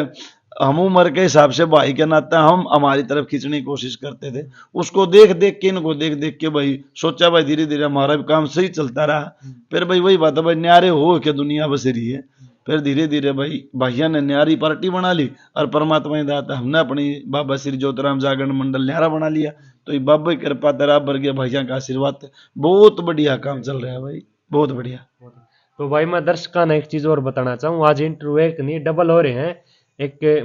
हम उम्र के हिसाब से भाई के नाते हम हमारी तरफ खींचने की कोशिश करते थे। उसको देख देख के, इनको देख देख के भाई सोचा भाई धीरे धीरे हमारा भी काम सही चलता रहा। फिर भाई वही बात है भाई, न्यारे हो के दुनिया बस रही है। फिर धीरे धीरे भाई भाइया ने न्यारी पार्टी बना ली, और परमात्मा ही दाता हमने अपनी बाबा श्री ज्योतिराम जागरण मंडल न्यारा बना लिया। तो ये बाबा की कृपा बराबर गया, भैया का आशीर्वाद, बहुत बढ़िया काम चल रहा है भाई, बहुत बढ़िया। तो भाई मैं दर्शकों ने एक चीज और बताना चाहूँ, आज इंटरव्यू एक नहीं डबल हो रहे हैं, एक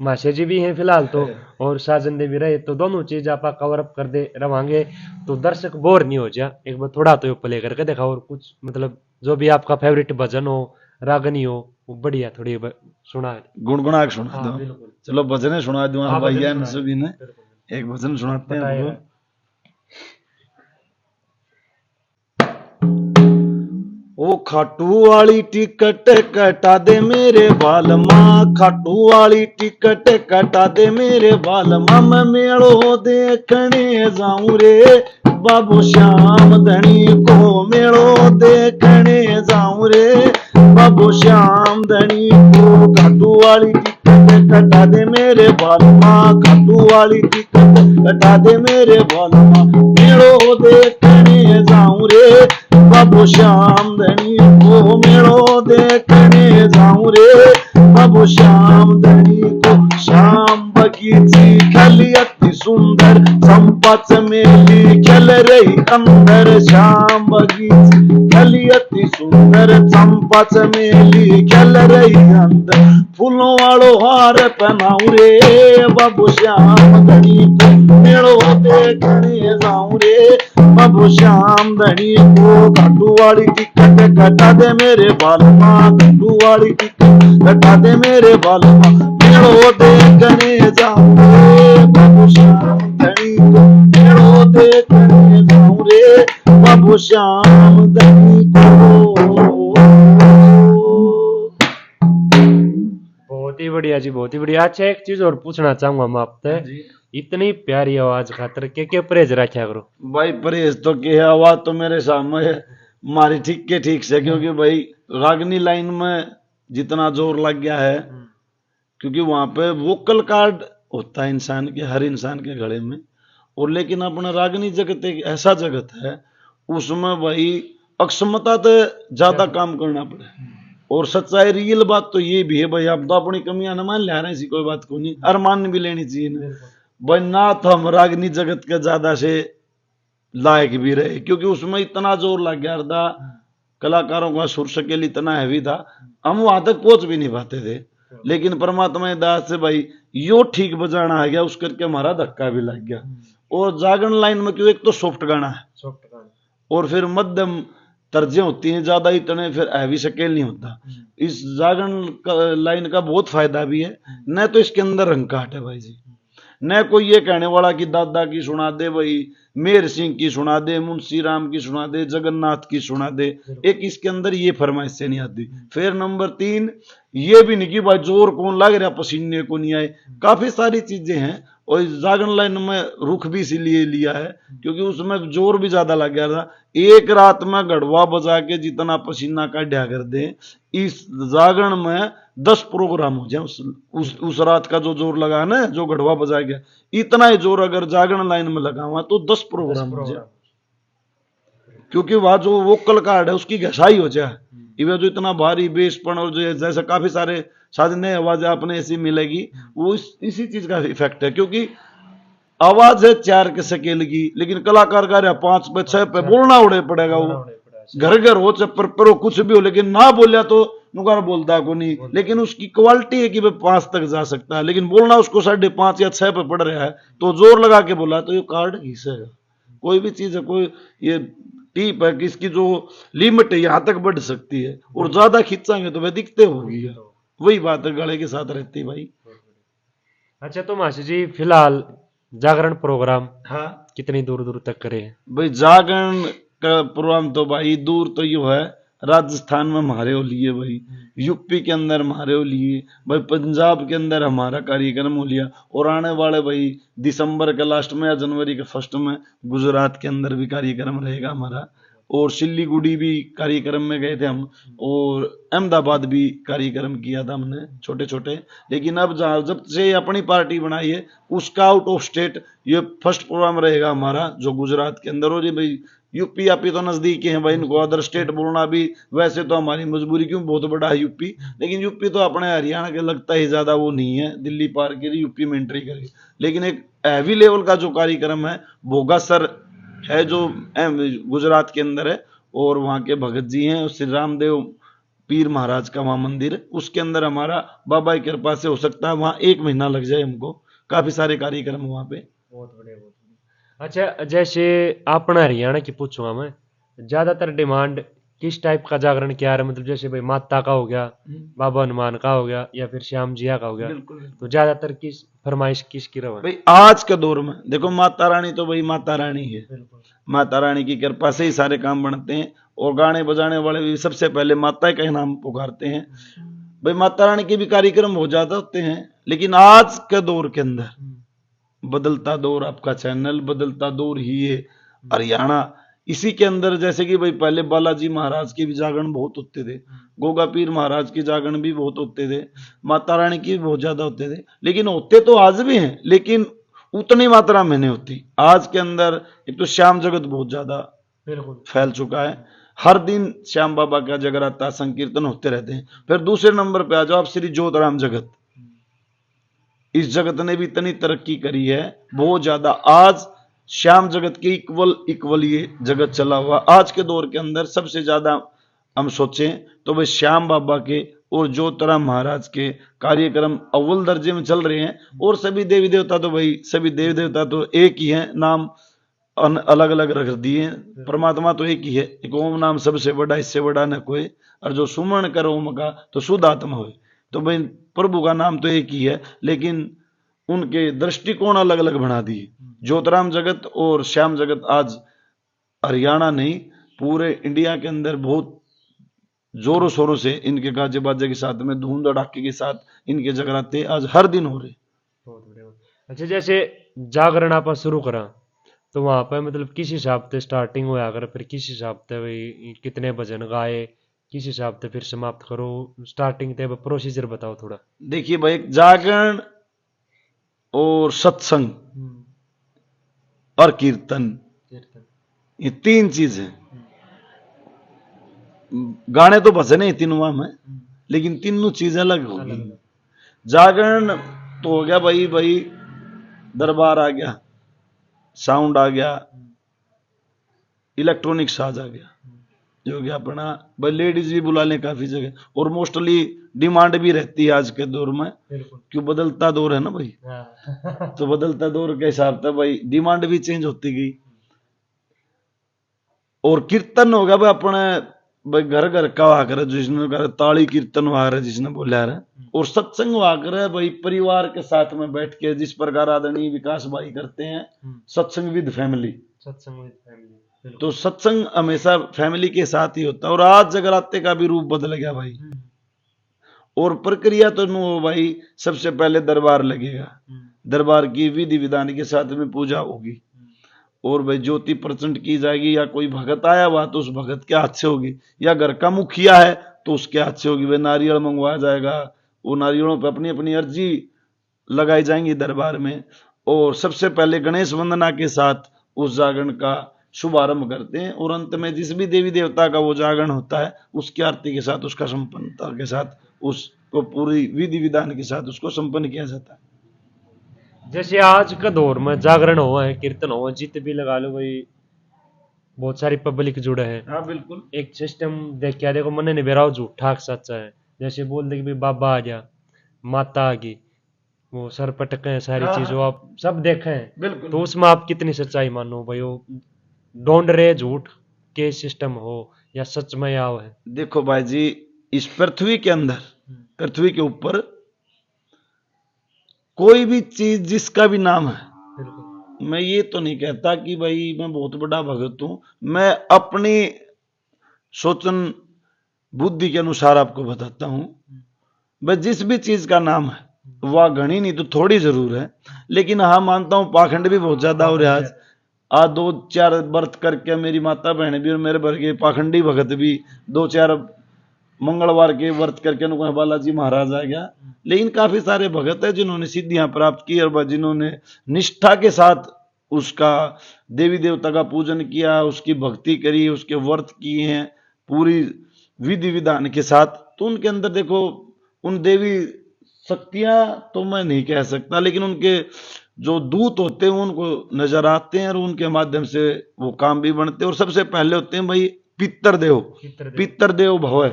माशे जी भी हैं फिलहाल तो, और साजन देवी रहे, तो दोनों चीज आप कवर अप कर दे रवांगे तो दर्शक बोर नहीं हो जा। एक बार थोड़ा तो प्ले करके देखा, और कुछ मतलब जो भी आपका फेवरेट भजन हो, रागनी हो, वो बढ़िया थोड़ी सुना, गुनगुना के सुना दो। चलो भजन सुना दूं भैया ने सभी ने, एक भजन सुनाते हैं। ओ खाटू वाली टिकट कटा दे मेरे बालमा, खाटू वाली टिकट कटा दे मेरे बालमा, मैं मेड़ो देखने जाऊं रे बाबू श्याम धनी को, मेड़ो देखने जाऊं रे बाबू श्याम धनी को। खाटू वाली टिकट कटा दे मेरे बालमा, खाटू वाली टिकट कटा दे मेरे बालमा, मेड़ो देखने जाऊं रे बाबू श्याम धनी को, मेड़ो देखने जाऊं रे बाबू श्याम धनी को। श्याम बगीची खली अति सुंदर, चंपा चमेली खिल रही अंदर, श्याम बगीची खली अति सुंदर, चंपा चमेली खिल रही अंदर, फूलों वालो हार पहनाऊं रे बाबू श्याम धनी को, मेड़ो देखने जाऊं रे बाबू श्याम धनी को। खाटू वाली टिकट कटा दे मेरे बालमा, खाटू वाली टिकट कटा दे मेरे बालमा, मेड़ो देखने जाऊं रे बाबू श्याम धनी को, मेड़ो देखने जाऊं रे बाबू श्याम धनी को। बहुत ही बढ़िया जी, बहुत ही बढ़िया। अच्छा, एक चीज और पूछना चाहूंगा मैं आपसे, इतनी प्यारी आवाज खातर के परहेज रखा करो? भाई परहेज तो के आवाज तो मेरे सामने मारी ठीक के ठीक से, क्योंकि भाई रागनी लाइन में जितना जोर लग गया है, क्योंकि वहां पे वोकल कार्ड होता है इंसान के, हर इंसान के गले में, और लेकिन अपना रागनी जगत एक ऐसा जगत है, उसमें भाई अक्षमता तो ज्यादा काम करना पड़े। और सच्चाई रियल बात तो ये भी है भाई, आप तो अपनी कमियां न मान ले रहे हैं, ऐसी कोई बात को नहीं, और मान भी लेनी चाहिए ना भाई, ना तो हम रागनी जगत के ज्यादा से लायक भी रहे, क्योंकि उसमें इतना जोर लग गया था, कलाकारों का सुर शकेल इतना हैवी था, हम वहां तक पहुंच भी नहीं पाते थे। लेकिन परमात्मा की दास से भाई यो ठीक बजाना आ गया, उस करके हमारा धक्का भी लग गया। और जागरण लाइन में क्यों, एक तो सॉफ्ट गाना है और फिर मध्यम तर्जें होती हैं, ज्यादा इतने फिर हैवी स्केल नहीं होता। इस जागरण लाइन का बहुत फायदा भी है, न तो इसके अंदर रंगकाट है भाई जी, न कोई ये कहने वाला कि दादा की सुना दे भाई, मेहर सिंह की सुना दे, मुंशी राम की सुना दे, जगन्नाथ की सुना दे। एक इसके अंदर ये फरमाइश से नहीं आती। फिर नंबर 3, ये भी नहीं कि भाई जोर कौन लग रहा पसीने को नहीं आए, काफी सारी चीजें हैं। और इस जागरण लाइन में रुख भी इसीलिए लिया है क्योंकि उसमें जोर भी ज्यादा लग गया था। एक रात में गढ़वा बजा के जितना पसीना काढ़ा कर दे, इस जागरण में 10 प्रोग्राम हो जाए। उस रात का जो जोर लगा ना, जो गढ़वा बजा गया, इतना ही जोर अगर जागरण लाइन में लगा हुआ तो 10 प्रोग्राम हो जाए, क्योंकि वहां जो वोकल कार्ड है उसकी घसाई हो जाए। इवे जो इतना भारी बेसपन और जो जैसे काफी सारे साधने आवाज आपने ऐसी मिलेगी, वो इसी चीज का इफेक्ट है। क्योंकि आवाज है 4 के स्केल की, लेकिन कलाकार का 5 पे 6 पे बोलना उड़े पड़ेगा। वो घर घर हो चप्पर पर हो कुछ भी हो, लेकिन ना बोलिया तो नुकार बोलता को नहीं। लेकिन उसकी क्वालिटी है कि वह 5 तक जा सकता है, लेकिन बोलना उसको 5.5 या 6 पे पड़ रहा है तो जोर लगा के बोला तो ये कार्ड घिसेगा। कोई भी चीज है, कोई ये टीप है कि इसकी जो लिमिट है यहां तक बढ़ सकती है, और ज्यादा खींचांगे तो वह दिखते होगी। वही बात है गले के साथ रहती है भाई। अच्छा तो मासी जी फिलहाल जागरण प्रोग्राम हाँ कितनी दूर दूर तक करे हैं? भाई जागरण का प्रोग्राम तो भाई दूर तो यू है, राजस्थान में हमारे हो लिए भाई, यूपी के अंदर हमारे हो लिए भाई, पंजाब के अंदर हमारा कार्यक्रम हो लिया, और आने वाले भाई दिसंबर के लास्ट में या जनवरी के फर्स्ट में गुजरात के अंदर भी कार्यक्रम रहेगा हमारा। और सिल्लीगुड़ी भी कार्यक्रम में गए थे हम, और अहमदाबाद भी कार्यक्रम किया था हमने छोटे छोटे। लेकिन अब जब से अपनी पार्टी बनाई है, उसका आउट ऑफ स्टेट ये फर्स्ट प्रोग्राम रहेगा हमारा, जो गुजरात के अंदर। और ये भाई यूपी आप तो नजदीक है भाई, इनको अदर स्टेट बोलना भी वैसे तो हमारी मजबूरी, क्यों बहुत बड़ा है यूपी, लेकिन यूपी तो अपने हरियाणा के लगता ही ज्यादा वो नहीं है, दिल्ली पार के यूपी में एंट्री करेगी। लेकिन एक हैवी लेवल का जो कार्यक्रम है भोगासर है, जो गुजरात के अंदर है, और वहां के भगत जी हैं, श्री रामदेव पीर महाराज का वहां मंदिर है, उसके अंदर हमारा बाबा की कृपा से हो सकता है वहां 1 महीना लग जाए हमको। काफी सारे कार्यक्रम वहां पे। बहुत बढ़िया, बहुत बढ़िया। अच्छा जैसे अपना हरियाणा की पूछूंगा मैं, ज्यादातर डिमांड किस टाइप का जागरण क्या है? मतलब जैसे भाई माता का हो गया, बाबा हनुमान का हो गया, या फिर श्याम जिया का हो गया, तो ज्यादातर किस फरमाइश किसकी रवा है? भाई आज के दौर में देखो, माता रानी तो भाई माता रानी है, माता रानी की कृपा से ही सारे काम बनते हैं, और गाने बजाने वाले भी सबसे पहले माता का ही नाम पुकारते हैं। भाई माता रानी के भी कार्यक्रम हो जाते होते हैं, लेकिन आज के दौर के अंदर बदलता दौर, आपका चैनल बदलता दौर ही है हरियाणा। इसी के अंदर जैसे कि भाई पहले बालाजी महाराज के भी जागरण बहुत होते थे, गोगा पीर महाराज के जागरण भी बहुत होते थे, माता रानी की भी बहुत ज्यादा होते थे। लेकिन होते तो आज भी हैं, लेकिन उतनी मात्रा में नहीं होती। आज के अंदर एक तो श्याम जगत बहुत ज्यादा फैल चुका है, हर दिन श्याम बाबा का जगराता संकीर्तन होते रहते हैं। फिर दूसरे नंबर पे आ जाओ आप, श्री ज्योतिराम जगत। इस जगत ने भी इतनी तरक्की करी है बहुत ज्यादा, आज श्याम जगत के इक्वल ये जगत चला हुआ। आज के दौर के अंदर सबसे ज्यादा हम सोचें तो भाई श्याम बाबा के और ज्योतिराम महाराज के कार्यक्रम अव्वल दर्जे में चल रहे हैं। और सभी देवी देवता तो भाई सभी देवी देवता तो एक ही है, नाम अलग अलग रख दिए। परमात्मा तो एक ही है, एक ओम नाम सबसे बड़ा, इससे बड़ा न कोई। और जो सुमरण कर ओम का तो शुद्ध आत्मा हो, तो भाई प्रभु का नाम तो एक ही है, लेकिन उनके दृष्टिकोण अलग अलग बना दिए। ज्योतिराम जगत और श्याम जगत आज हरियाणा नहीं पूरे इंडिया के अंदर बहुत जोरों शोरों से इनके गाजे बाजे के साथ में, धूम धड़ाके के साथ इनके जगराते आज हर दिन हो रहे। बहुत बढ़िया। अच्छा जैसे जागरण आप शुरू करा तो वहां पर मतलब किस हिसाब से स्टार्टिंग हुआ, अगर फिर किस हिसाब से भाई कितने भजन गाए, किस हिसाब से फिर समाप्त करो, स्टार्टिंग से प्रोसीजर बताओ थोड़ा। देखिए भाई, जागरण और सत्संग और कीर्तन, ये 3 चीज है। गाने तो भजन है तीनों में, लेकिन तीनों चीजें अलग होगी। जागरण तो हो गया भाई दरबार आ गया, साउंड आ गया, इलेक्ट्रॉनिक साज आ गया। जो कि अपना भाई लेडीज भी बुला लें काफी जगह, और मोस्टली डिमांड भी रहती है आज के दौर में, बिल्कुल। क्यों बदलता दौर है ना भाई, हाँ। तो बदलता दौर के हिसाब से भाई डिमांड भी चेंज होती गई। और कीर्तन होगा भाई अपने भाई घर घर का हुआ करे, जिसने करे ताली कीर्तन हुआ करे जिसने बोला रहा, और सत्संग हुआ करे भाई परिवार के साथ में बैठ के, जिस प्रकार आदरणीय विकास भाई करते हैं सत्संग विद फैमिली। सत्संग विद फैमिली, तो सत्संग हमेशा फैमिली के साथ ही होता है, और आज जगराते का भी रूप बदल गया भाई। और प्रक्रिया तो नो भाई, सबसे पहले दरबार लगेगा, दरबार की विधि विधान के साथ में पूजा होगी, और भाई ज्योति प्रचंड की जाएगी, या कोई भगत आया हुआ तो उस भगत के हाथ से होगी, या घर का मुखिया है तो उसके हाथ से होगी। भाई नारियल मंगवाया जाएगा, वो नारियलों पर अपनी अपनी अर्जी लगाई जाएंगी दरबार में, और सबसे पहले गणेश वंदना के साथ उस जागरण का शुभारंभ करते हैं, और अंत में जिस भी देवी देवता का वो जागरण होता है उसकी आरती के साथ, उसका संपन्नता के साथ, उसको पूरी विधि विधान के साथ उसको संपन्न किया जाता है। जैसे आज का दौर में जागरण हुआ है, कीर्तन हुआ है, जित भी लगा लो भाई, बहुत सारी पब्लिक जुड़े हैं। हाँ बिल्कुल। एक सिस्टम देख के देखो, मन नहीं बेराव झूठा सच्चा है। जैसे बोल दे कि भाई बाबा आ गया, माता आ गई, वो सर पटके हैं, सारी हाँ, चीजों आप सब देखे हैं, बिल्कुल। तो उसमें आप कितनी सच्चाई मानो भाई? वो ढूंढ रहे झूठ के सिस्टम हो या सच में आओ है? देखो भाई जी, इस पृथ्वी के अंदर, पृथ्वी के ऊपर कोई भी चीज जिसका भी नाम है, बिल्कुल। मैं ये तो नहीं कहता कि भाई मैं बहुत बड़ा भगत हूं, मैं अपनी सोचन बुद्धि के अनुसार आपको बताता हूं। भाई जिस भी चीज का नाम है वह घनी नहीं तो थोड़ी जरूर है, लेकिन हाँ मानता हूं पाखंड भी बहुत ज्यादा हो रहा है। आज 2-4 व्रत करके मेरी माता बहन भी और मेरे भर के पाखंडी भगत भी 2-4 मंगलवार के व्रत करके उनको बालाजी महाराज आ गया, लेकिन काफी सारे भगत है जिन्होंने सिद्धियां प्राप्त की, और जिन्होंने निष्ठा के साथ उसका देवी देवता का पूजन किया, उसकी भक्ति करी, उसके व्रत किए हैं पूरी विधि विधान के साथ। तो उनके अंदर देखो, उन देवी शक्तियां तो मैं नहीं कह सकता, लेकिन उनके जो दूत होते हैं उनको नजर आते हैं, और उनके माध्यम से वो काम भी बनते हैं। और सबसे पहले होते हैं भाई पितृदेव, पितृदेव भव है,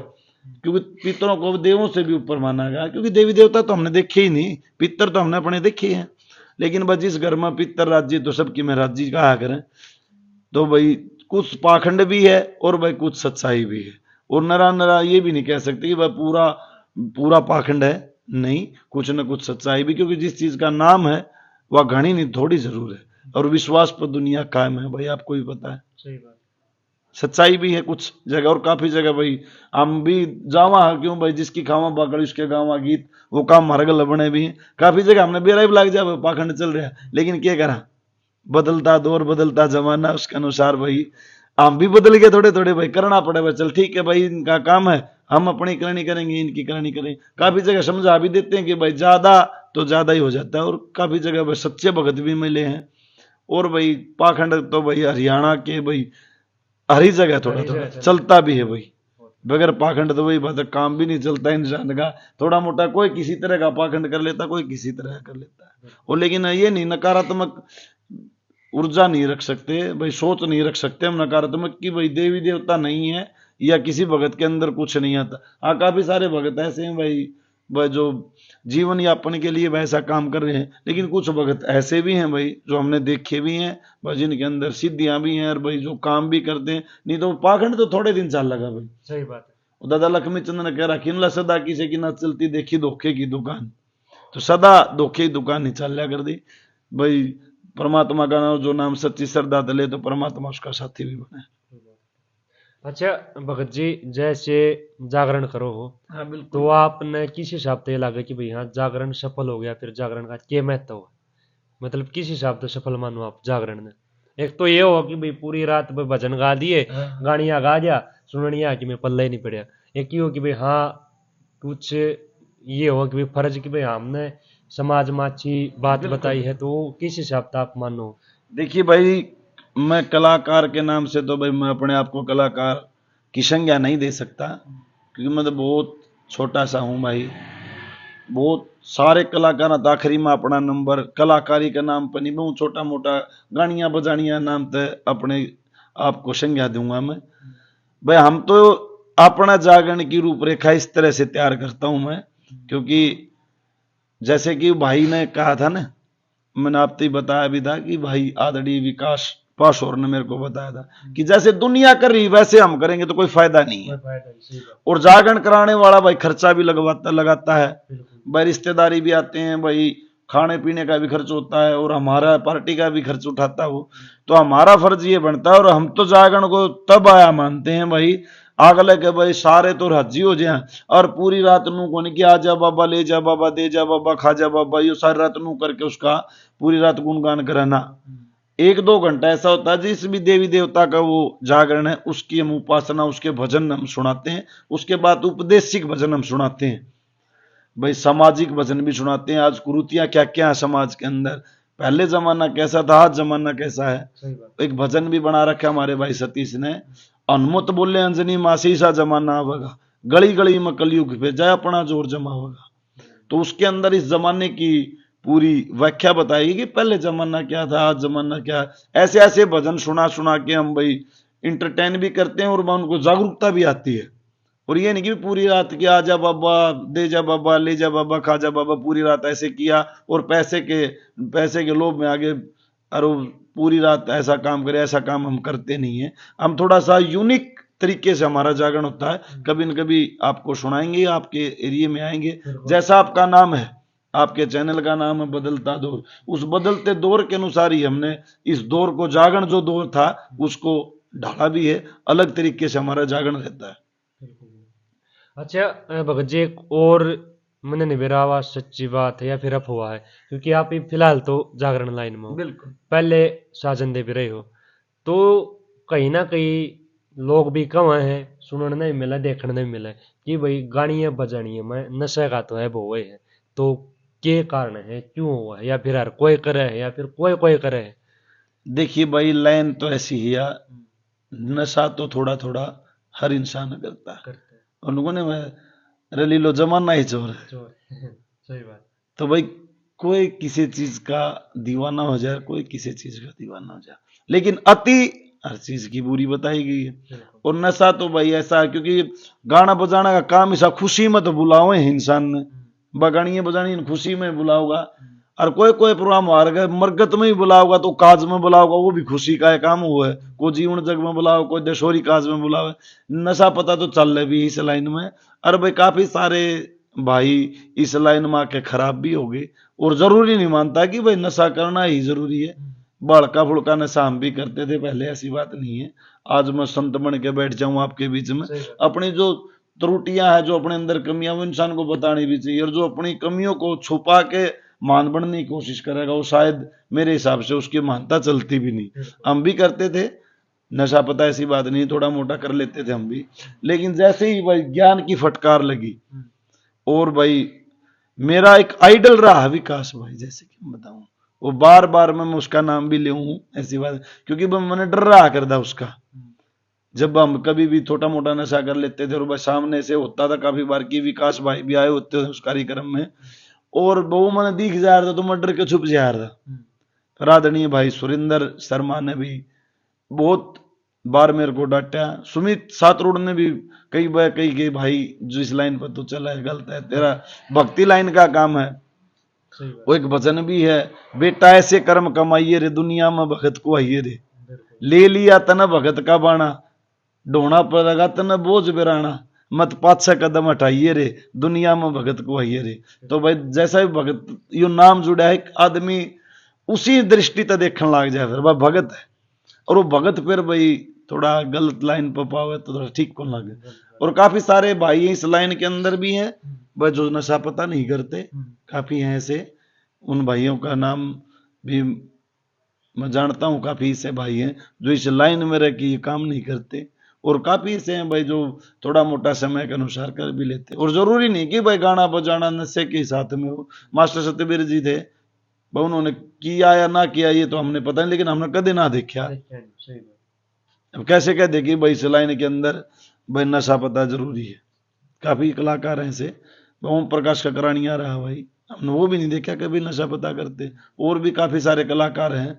क्योंकि पितरों को देवों से भी ऊपर माना गया, क्योंकि देवी देवता तो हमने देखे ही नहीं, पितर तो हमने अपने देखे हैं, लेकिन भाई जिस घर में पितर राज्य तो सबकी मैं राज्य कहा करें। तो भाई कुछ पाखंड भी है और भाई कुछ सच्चाई भी है, और नरा नरा ये भी नहीं कह सकते कि भाई पूरा पूरा पाखंड है, नहीं, कुछ न कुछ सच्चाई भी, क्योंकि जिस चीज का नाम है वह घनी नहीं थोड़ी जरूर है, और विश्वास पर दुनिया कायम है भाई, आपको भी पता है। सही बात। सच्चाई भी है कुछ जगह, और काफी जगह भाई हम भी जावा क्यों भाई, जिसकी खावा बागड़ उसके गाँव गीत, वो काम मार्ग लबने भी है। काफी जगह हमने बेरा भी लग जाए पाखंड चल रहा है, लेकिन क्या करा, बदलता दौर बदलता जमाना, उसके अनुसार भाई हम भी बदल गए थोड़े थोड़े भाई, करना पड़े भाई, चल ठीक है भाई इनका काम है, हम अपनी करनी करेंगे, इनकी करनी करेंगे। काफी जगह समझा भी देते हैं कि भाई ज्यादा तो ज्यादा ही हो जाता है, और काफी जगह भाई सच्चे भगत भी मिले हैं। और भाई पाखंड तो भाई हरियाणा के भाई हरी जगह थोड़ा थोड़ा चलता भी है भाई, बगैर पाखंड तो वही बात है, काम भी नहीं चलता इंसान का। थोड़ा मोटा कोई किसी तरह का पाखंड कर लेता, कोई किसी तरह का कर लेता है, और लेकिन ये नहीं, नकारात्मक ऊर्जा नहीं रख सकते भाई, सोच नहीं रख सकते हम नकारात्मक कि भाई देवी देवता नहीं है या किसी भगत के अंदर कुछ नहीं आता। हाँ काफी सारे भगत ऐसे हैं भाई जो जीवन यापन के लिए वैसा काम कर रहे हैं, लेकिन कुछ भगत ऐसे भी हैं भाई जो हमने देखे भी हैं भाई, जिनके अंदर सिद्धियां भी हैं, और भाई जो काम भी करते हैं। नहीं तो पाखंड तो थोड़े दिन चल लगा भाई। सही बात है। दादा लक्ष्मी चंद ने कह रहा किनला सदा किसी की ना चलती देखी धोखे की दुकान, तो सदा धोखे की दुकान ही चल लिया कर दी भाई। परमात्मा का नाम जो नाम सच्ची श्रद्धा दले तो परमात्मा उसका साथी भी बने। अच्छा भगत जी, जैसे जागरण करो हो, हाँ बिल्कुल। तो आपने किस हिसाब से लगा कि भाई हाँ जागरण सफल हो गया, फिर जागरण का क्या महत्व है? मतलब किस हिसाब से सफल मानो आप जागरण ने? एक तो ये हो कि भाई पूरी रात भाई भजन गा दिए, गाड़ियां गा दिया, सुननिया कि मैं पल्ले ही नहीं पड़िया। एक ये हो कि भाई हाँ कुछ ये हो कि भाई फर्ज कि भाई हमने समाज में अच्छी बात बताई है, तो किस हिसाब से आप मानो? देखिए भाई, मैं कलाकार के नाम से तो भाई मैं अपने आप को कलाकार की संज्ञा नहीं दे सकता, क्योंकि मैं तो बहुत छोटा सा हूं भाई। बहुत सारे कलाकार आखिरी में अपना नंबर कलाकारी का नाम पर नहीं, मैं छोटा मोटा गानियां बजानियां नाम तो अपने आप को संज्ञा दूंगा मैं। भाई हम तो अपना जागरण की रूपरेखा इस तरह से तैयार करता हूं मैं, क्योंकि जैसे कि भाई ने कहा था ना, मैंने आपसे ही बताया भी था कि भाई आदरणीय विकास पासवान ने मेरे को बताया था कि जैसे दुनिया कर रही वैसे हम करेंगे तो कोई फायदा नहीं है। और जागरण कराने वाला भाई खर्चा भी लगाता है भाई, रिश्तेदारी भी आते हैं भाई, खाने पीने का भी खर्च होता है और हमारा पार्टी का भी खर्च उठाता है वो। तो हमारा फर्ज ये बनता है, और हम तो जागरण को तब आया मानते हैं भाई आग लगे भाई सारे तो राजी हो जाए, और पूरी रात नू कौन कि आ जा बाबा, ले जा बाबा, दे जा बाबा, खा जा बाबा, ये सारी रात नू करके उसका पूरी रात गुणगान कराना। 1-2 घंटा ऐसा होता है जिस भी देवी देवता का वो जागरण है उसकी हम उपासना, उसके भजन हम सुनाते हैं, उसके बाद उपदेशिक भजन हम सुनाते हैं भाई, सामाजिक भजन भी सुनाते हैं। आज कुरीतियां क्या क्या है समाज के अंदर, पहले जमाना कैसा था, आज जमाना कैसा है। एक भजन भी बना रखा है हमारे भाई सतीश ने, अनमुत बोले अंजनी मासी सा जमाना आवेगा, गली गली में कलयुग पे जाए अपना जोर जमा होगा। तो उसके अंदर इस जमाने की पूरी व्याख्या बताएगी कि पहले जमाना क्या था, आज जमाना क्या है। ऐसे ऐसे भजन सुना सुना के हम भाई इंटरटेन भी करते हैं और उनको जागरूकता भी आती है। और ये नहीं कि पूरी रात की आ जा बाबा, दे जा बाबा, ले जा बाबा, खा जा बाबा, पूरी रात ऐसे किया और पैसे के लोभ में आगे और पूरी रात ऐसा काम करे, ऐसा काम हम करते नहीं है। हम थोड़ा सा यूनिक तरीके से हमारा जागरण होता है, कभी न कभी आपको सुनाएंगे, आपके एरिया में आएंगे। जैसा आपका नाम है, आपके चैनल का नाम है बदलता दौर, उस बदलते दौर के अनुसार ही हमने इस दौर को, जागरण जो दौर था उसको ढाला भी है, अलग तरीके से हमारा जागरण रहता है। अच्छा भगत जी, एक और मैंने निबेरा हुआ सच्ची बात है या फिर अफवाह है, क्योंकि आप ही फिलहाल तो जागरण लाइन में हो, बिल्कुल पहले साजन दे भी रहे हो, तो कहीं ना कहीं लोग भी कम हैं, सुनने नहीं मिला, देखने नहीं मिला कि भाई गाड़ियां बजानी मैं नशे का तो है वो है, तो के कारण है, क्यों हुआ है, या फिर हर कोई करे है या फिर कोई कोई करे है। देखिए भाई लाइन तो ऐसी ही है, नशा तो थोड़ा थोड़ा हर इंसान करता है, और लोगों ने रली लो जमाना ही चोर है। सही बात। तो भाई कोई किसी चीज का दीवाना हो जाए, कोई किसी चीज का दीवाना हो जाए, लेकिन अति हर चीज की बुरी बताई गई है। और नशा तो भाई ऐसा है, क्योंकि गाना बजाना का काम ऐसा खुशी में तो बुलाओ है इंसान ने, बगानियां बजानी खुशी में बुलाओगा, और कोई कोई प्रोग्राम हार गए मरगत में ही बुलाओगा, तो काज में बुलाओगा, वो भी खुशी का एक काम हुआ है। कोई जीवन जग में बुलाओ, कोई दशोरी काज में बुलाओ, नशा पता तो चल रहा भी इस लाइन में। और भाई काफी सारे भाई इस लाइन में आके खराब भी हो गए, और जरूरी नहीं मानता कि भाई नशा करना ही जरूरी है। बड़का फुड़का नशा हम भी करते थे पहले, ऐसी बात नहीं है। आज मैं संत बन के बैठ जाऊं आपके बीच में, अपनी जो त्रुटियां हैं, जो अपने अंदर कमियां, वो इंसान को बतानी भी चाहिए। और जो अपनी कमियों को छुपा के मान बनने की कोशिश करेगा, वो शायद मेरे हिसाब से उसकी मानता चलती भी नहीं। हम भी करते थे नशा, पता ऐसी बात नहीं, थोड़ा मोटा कर लेते थे हम भी, लेकिन जैसे ही भाई ज्ञान की फटकार लगी, और भाई मेरा एक आइडल रहा विकास भाई, जैसे कि मैं बताऊं, वो बार बार मैं उसका नाम भी ले ऐसी बात, क्योंकि मैंने डर रहा करता उसका। जब हम कभी भी छोटा मोटा नशा कर लेते थे और बस सामने से होता था काफी बार की विकास भाई भी आए होते थे उस कार्यक्रम में, और बहु मैंने दिख जा रहा था तो मैं डर के छुप जा रहा था। आदरणीय भाई सुरेंद्र शर्मा ने भी बहुत बार मेरे को डांटा, सुमित सातरोड ने भी कई बार कही कि भाई जो इस लाइन पर तो चला है गलत है, तेरा भक्ति लाइन का काम है। वो एक वचन भी है, बेटा ऐसे कर्म कमाइए रे, दुनिया में भगत को आइए रे, ले लिया तन भगत का बाणा, ढोना पड़ेगा तन बोझ बिराना, मत 5-6 कदम हटाइए रे, दुनिया में भगत को आइए रे। तो भाई जैसा भी भगत यो नाम जुड़ा है, आदमी उसी दृष्टि से देखने लग जाए, फिर भाई भगत है, और वो भगत फिर भाई थोड़ा गलत लाइन पर पावे तो थोड़ा ठीक कौन लगे। और काफी सारे भाई इस लाइन के अंदर भी हैं भाई जो नशा पता नहीं करते, काफी हैं ऐसे, उन भाइयों का नाम भी मैं जानता हूं, काफी ऐसे भाई हैं जो इस लाइन में रह के ये काम नहीं करते, और काफी ऐसे हैं भाई जो थोड़ा मोटा समय के अनुसार कर भी लेते। और जरूरी नहीं कि भाई गाना बजाना नशे के साथ में हो। मास्टर सत्यवीर जी थे, उन्होंने किया या ना किया ये तो हमने पता नहीं, लेकिन हमने कभी ना देखा। अब कैसे कह दे कि भाई इस लाइन के अंदर भाई नशा पता जरूरी है। काफी कलाकार हैं से, ओम प्रकाश का करानिया रहा भाई, हमने वो भी नहीं देखा कभी नशा पता करते। और भी काफी सारे कलाकार हैं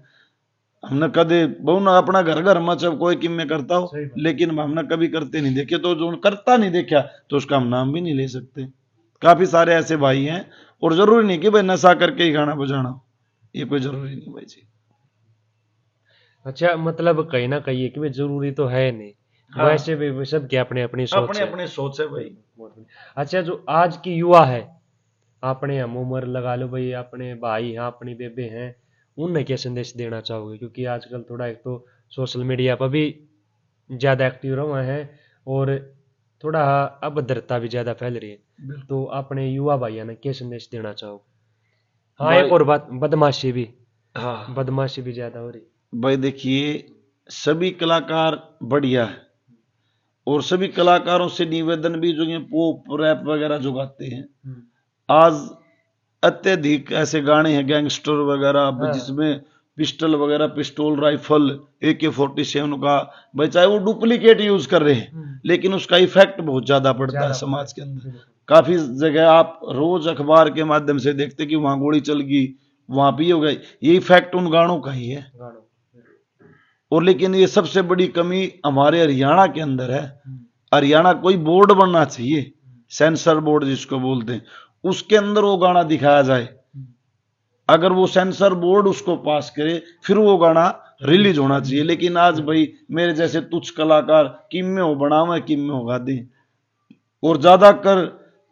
हमने कदे बहु ना अपना घर घर में जब कोई किम में करता हो, सही बात। लेकिन हमने कभी करते नहीं देखे, तो जो करता नहीं देखा तो उसका हम नाम भी नहीं ले सकते। काफी सारे ऐसे भाई हैं, और जरूरी नहीं कि भाई नशा करके ही गाना बजाना हो, ये कोई जरूरी नहीं भाई जी। अच्छा, मतलब कहीं ना कहीं कि भाई जरूरी तो है नहीं, हाँ। वैसे भी सबकी अपनी अपनी सोच अपने है। अपने सोच है भाई। बहुत बढ़िया। अच्छा, जो आज की युवा है, अपने हम उम्र लगा लो भाई, अपने भाई हैं, अपनी बेबे हैं, उन्हें क्या संदेश देना चाहोगे? क्योंकि आजकल थोड़ा एक तो सोशल मीडिया पर भी ज्यादा एक्टिव रहे हैं, और थोड़ा अभद्रता भी ज्यादा फैल रही है, तो अपने युवा भाइयों ने क्या संदेश देना चाहोगे? हाँ, एक भाई और बात, बदमाशी भी, हाँ बदमाशी भी ज्यादा हो रही। भाई देखिए, सभी कलाकार बढ़िया है, और सभी कलाकारों से निवेदन भी जो ये पॉप रैप वगैरह जो गाते हैं, आज अत्यधिक ऐसे गाने हैं गैंगस्टर वगैरह हाँ। जिसमें पिस्टल वगैरह, पिस्टल राइफल, AK-47 का, भाई चाहे वो डुप्लीकेट यूज कर रहे हैं, लेकिन उसका इफेक्ट बहुत ज्यादा पड़ता है समाज के अंदर। काफी जगह आप रोज अखबार के माध्यम से देखते कि वहां गोली चल गई, वहां भी हो गई, ये इफेक्ट उन गानों का ही है। और लेकिन ये सबसे बड़ी कमी हमारे हरियाणा के अंदर है। हरियाणा कोई बोर्ड बनना चाहिए, सेंसर बोर्ड जिसको बोलते हैं, उसके अंदर वो गाना दिखाया जाए। अगर वो सेंसर बोर्ड उसको पास करे, फिर वो गाना रिलीज होना चाहिए। लेकिन आज भाई मेरे जैसे तुच्छ कलाकार किम में हो बनावे, किम में होगा दे, और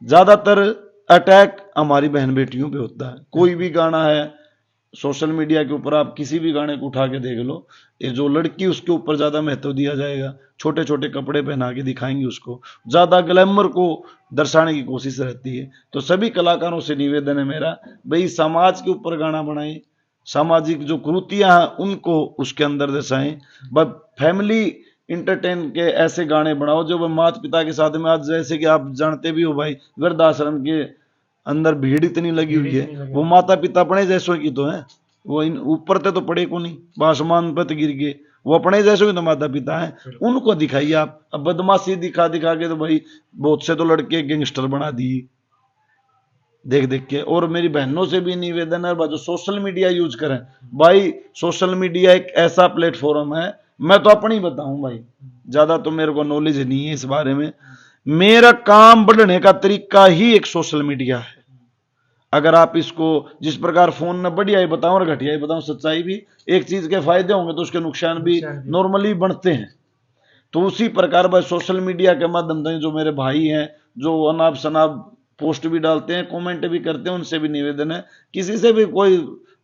ज्यादातर अटैक हमारी बहन बेटियों पे होता है। कोई भी गाना है सोशल मीडिया के ऊपर, आप किसी भी गाने को उठा के देख लो, ये जो लड़की उसके ऊपर ज्यादा महत्व दिया जाएगा, छोटे छोटे कपड़े पहना के दिखाएंगे उसको, ज्यादा ग्लैमर को दर्शाने की कोशिश रहती है। तो सभी कलाकारों से निवेदन है मेरा, भाई समाज के ऊपर गाना बनाएं, सामाजिक जो कुरीतियां हैं उनको उसके अंदर दर्शाएं। बस फैमिली इंटरटेन के ऐसे गाने बनाओ जो माता पिता के साथ में, आज जैसे कि आप जानते भी हो भाई, वृद्धाश्रम के अंदर भीड़ इतनी लगी हुई है, वो माता पिता अपने जैसों की तो है, वो ऊपर ते तो पड़े को नहीं, आसमान पर गिर गए, वो अपने जैसे ही तो माता पिता हैं, उनको दिखाइए आप। अब बदमाशी दिखा दिखा के तो भाई बहुत से तो लड़के गैंगस्टर बना दिए देख देख के। और मेरी बहनों से भी निवेदन है, जो सोशल मीडिया यूज करें भाई, सोशल मीडिया एक ऐसा प्लेटफॉर्म है, मैं तो अपनी बताऊं भाई, ज्यादा तो मेरे को नॉलेज नहीं है इस बारे में, मेरा काम बढ़ने का तरीका ही एक सोशल मीडिया है। अगर आप इसको जिस प्रकार फोन में बढ़िया ही बताऊं और घटिया ही बताऊं, सच्चाई भी, एक चीज के फायदे होंगे तो उसके नुकसान भी नॉर्मली बढ़ते हैं। तो उसी प्रकार भाई सोशल मीडिया के माध्यम से जो मेरे भाई हैं, जो अनाप शनाप पोस्ट भी डालते हैं, कमेंट भी करते हैं, उनसे भी निवेदन है, किसी से भी कोई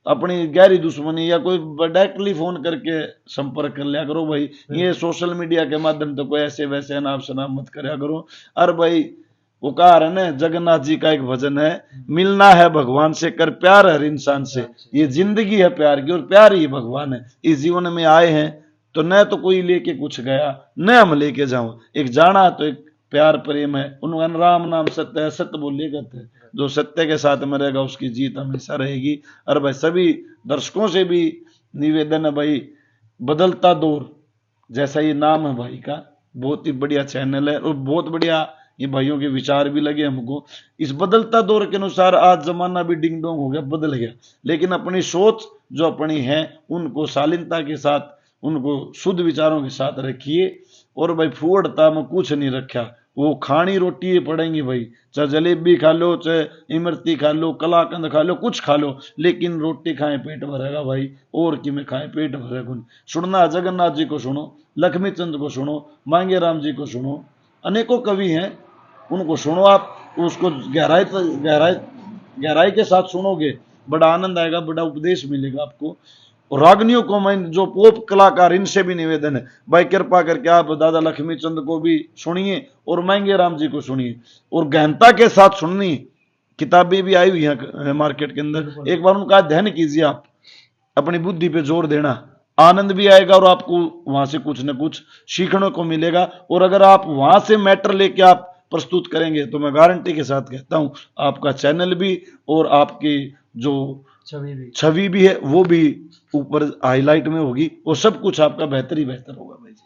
अपनी गहरी दुश्मनी या कोई डायरेक्टली फोन करके संपर्क कर लिया करो भाई। ये सोशल मीडिया के माध्यम से कोई ऐसे वैसे अनाप शनाप मत करया करो। अरे भाई वो कहा है ना, जगन्नाथ जी का एक भजन है, मिलना है भगवान से कर प्यार हर इंसान से, ये जिंदगी है प्यार की और प्यार ही भगवान है। इस जीवन में आए हैं तो न तो कोई लेके कुछ गया, न हम लेके जाऊं, एक जाना तो एक प्यार प्रेम है। उन्होंने राम नाम सत्य है, सत्य बोलिए कहते हैं, जो सत्य के साथ में रहेगा उसकी जीत हमेशा रहेगी। और भाई सभी दर्शकों से भी निवेदन है भाई, बदलता दौर जैसा ये नाम है भाई का, बहुत ही बढ़िया चैनल है, और बहुत बढ़िया ये भाइयों के विचार भी लगे हमको। इस बदलता दौर के अनुसार आज जमाना भी डिंग डोंग हो गया, बदल गया, लेकिन अपनी सोच जो अपनी है उनको शालीनता के साथ, उनको शुद्ध विचारों के साथ रखिए। और भाई फूहड़ता में कुछ नहीं रखा, वो खानी रोटी पड़ेंगी भाई, चाहे जलेबी खा लो, चाहे इमरती खा लो, कलाकंद खा लो, कुछ खा लो, लेकिन रोटी खाएं पेट भरेगा भाई, और कि में खाएं पेट भरेगा। सुनना जगन्नाथ जी को सुनो, लक्ष्मी चंद को सुनो, मांगे राम जी को सुनो, अनेकों कवि हैं उनको सुनो आप, उसको गहराई के साथ सुनोगे, बड़ा आनंद आएगा, बड़ा उपदेश मिलेगा आपको। और रागनियों को मैं जो पोप कलाकार, इनसे भी निवेदन है भाई, कृपा करके आप दादा लक्ष्मी चंद को भी सुनिए और मांगे राम जी को सुनिए, और गहनता के साथ सुननी। किताबें भी आई हुई हैं मार्केट के अंदर, एक बार उनका अध्ययन कीजिए आप, अपनी बुद्धि पे जोर देना, आनंद भी आएगा और आपको वहां से कुछ न कुछ सीखने को मिलेगा। और अगर आप वहां से मैटर लेके आप प्रस्तुत करेंगे तो मैं गारंटी के साथ कहता हूं आपका चैनल भी और आपकी जो छवि भी है वो भी ऊपर हाईलाइट में होगी, और सब कुछ आपका बेहतर ही बेहतर होगा भाई जी।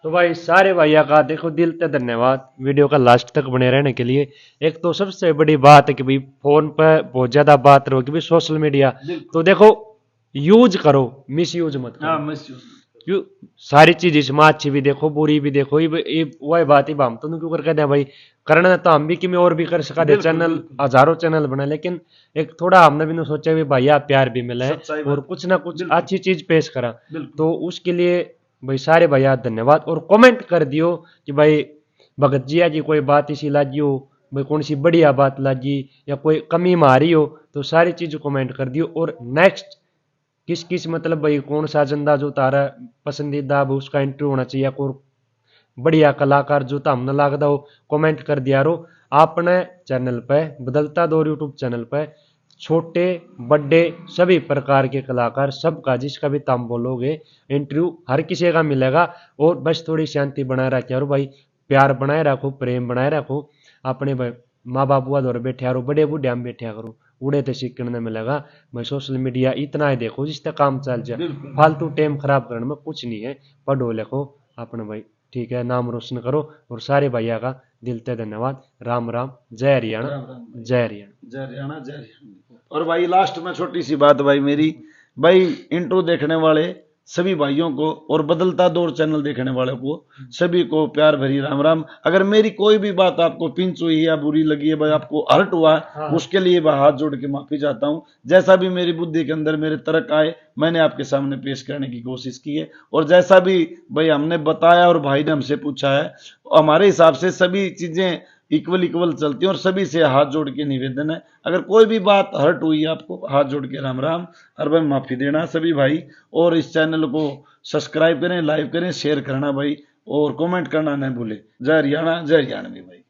तो भाई सारे भैया का देखो दिल से धन्यवाद वीडियो का लास्ट तक बने रहने के लिए। एक तो सबसे बड़ी बात है कि भाई फोन पर बहुत ज्यादा बात रहोगी भाई सोशल मीडिया, तो देखो यूज करो, मिस यूज मत करो। हाँ मिसयूज क्यों सारी चीज इसमें अच्छी भी देखो बुरी भी देखो, ये वही बात ही हम तो क्यों कर कहते हैं भाई, करना तो हम भी कि मैं और भी कर सका दे, बिल्कुल, चैनल बिल्कुल। हजारों चैनल बना, लेकिन एक थोड़ा हमने भी नहीं सोचा भी भाई आप प्यार भी मिला है सच्चाई और बात। कुछ ना कुछ बिल्कुल। अच्छी चीज पेश करा। बिल्कुल। तो उसके लिए भाई सारे भैया धन्यवाद। और कमेंट कर दियो कि भाई भगत जिया जी कोई बात इसी लाजी हो, भाई कौन सी बढ़िया बात लाजी या कोई कमी मारी हो, तो सारी चीज कमेंट कर दियो। और नेक्स्ट किस किस मतलब भाई कौन सा एजेंडा जो तारा पसंदीदा अब उसका इंटरव्यू होना चाहिए, कोई बढ़िया कलाकार जो था हमने लागदा हो, कमेंट कर दिया रो। आपने चैनल पे बदलता दौर यूट्यूब चैनल पे छोटे बड़े सभी प्रकार के कलाकार सबका जिसका भी तुम बोलोगे इंटरव्यू हर किसी का मिलेगा। और बस थोड़ी शांति बनाए रखे और भाई प्यार बनाए रखो, प्रेम बनाए रखो अपने भाई माँ बापुआ दौर बैठे करो, बड़े बूढ़े हम बैठे करो, उड़े तो सीखने मिलेगा। भाई सोशल मीडिया इतना ही देखो जिससे काम चल जाए, बिल्कुल। फालतू टाइम खराब करने में कुछ नहीं है। पढ़ो लिखो अपने भाई, ठीक है, नाम रोशन करो। और सारे भैया का दिल से धन्यवाद। राम राम, जय हरियाणा, राम राम भाई। जय हरियाणा। जय हरियाणा, जय हरियाणा। और भाई लास्ट में छोटी सी बात भाई मेरी, भाई इंट्रो देखने वाले सभी भाइयों को और बदलता दौर चैनल देखने वालों को सभी को प्यार भरी राम राम। अगर मेरी कोई भी बात आपको पिंच हुई है या बुरी लगी है भाई, आपको हर्ट हुआ है, हाँ। उसके लिए मैं हाथ जोड़ के माफी चाहता हूं। जैसा भी मेरी बुद्धि के अंदर मेरे तर्क आए मैंने आपके सामने पेश करने की कोशिश की है, और जैसा भी भाई हमने बताया और भाई ने हमसे पूछा है, हमारे हिसाब से सभी चीजें इक्वल इक्वल चलती हैं। और सभी से हाथ जोड़ के निवेदन है, अगर कोई भी बात हर्ट हुई है आपको, हाथ जोड़ के राम राम और भाई माफी देना सभी भाई। और इस चैनल को सब्सक्राइब करें, लाइक करें, शेयर करना भाई, और कमेंट करना नहीं भूले। जय हरियाणा, जय हरियाणवी भाई।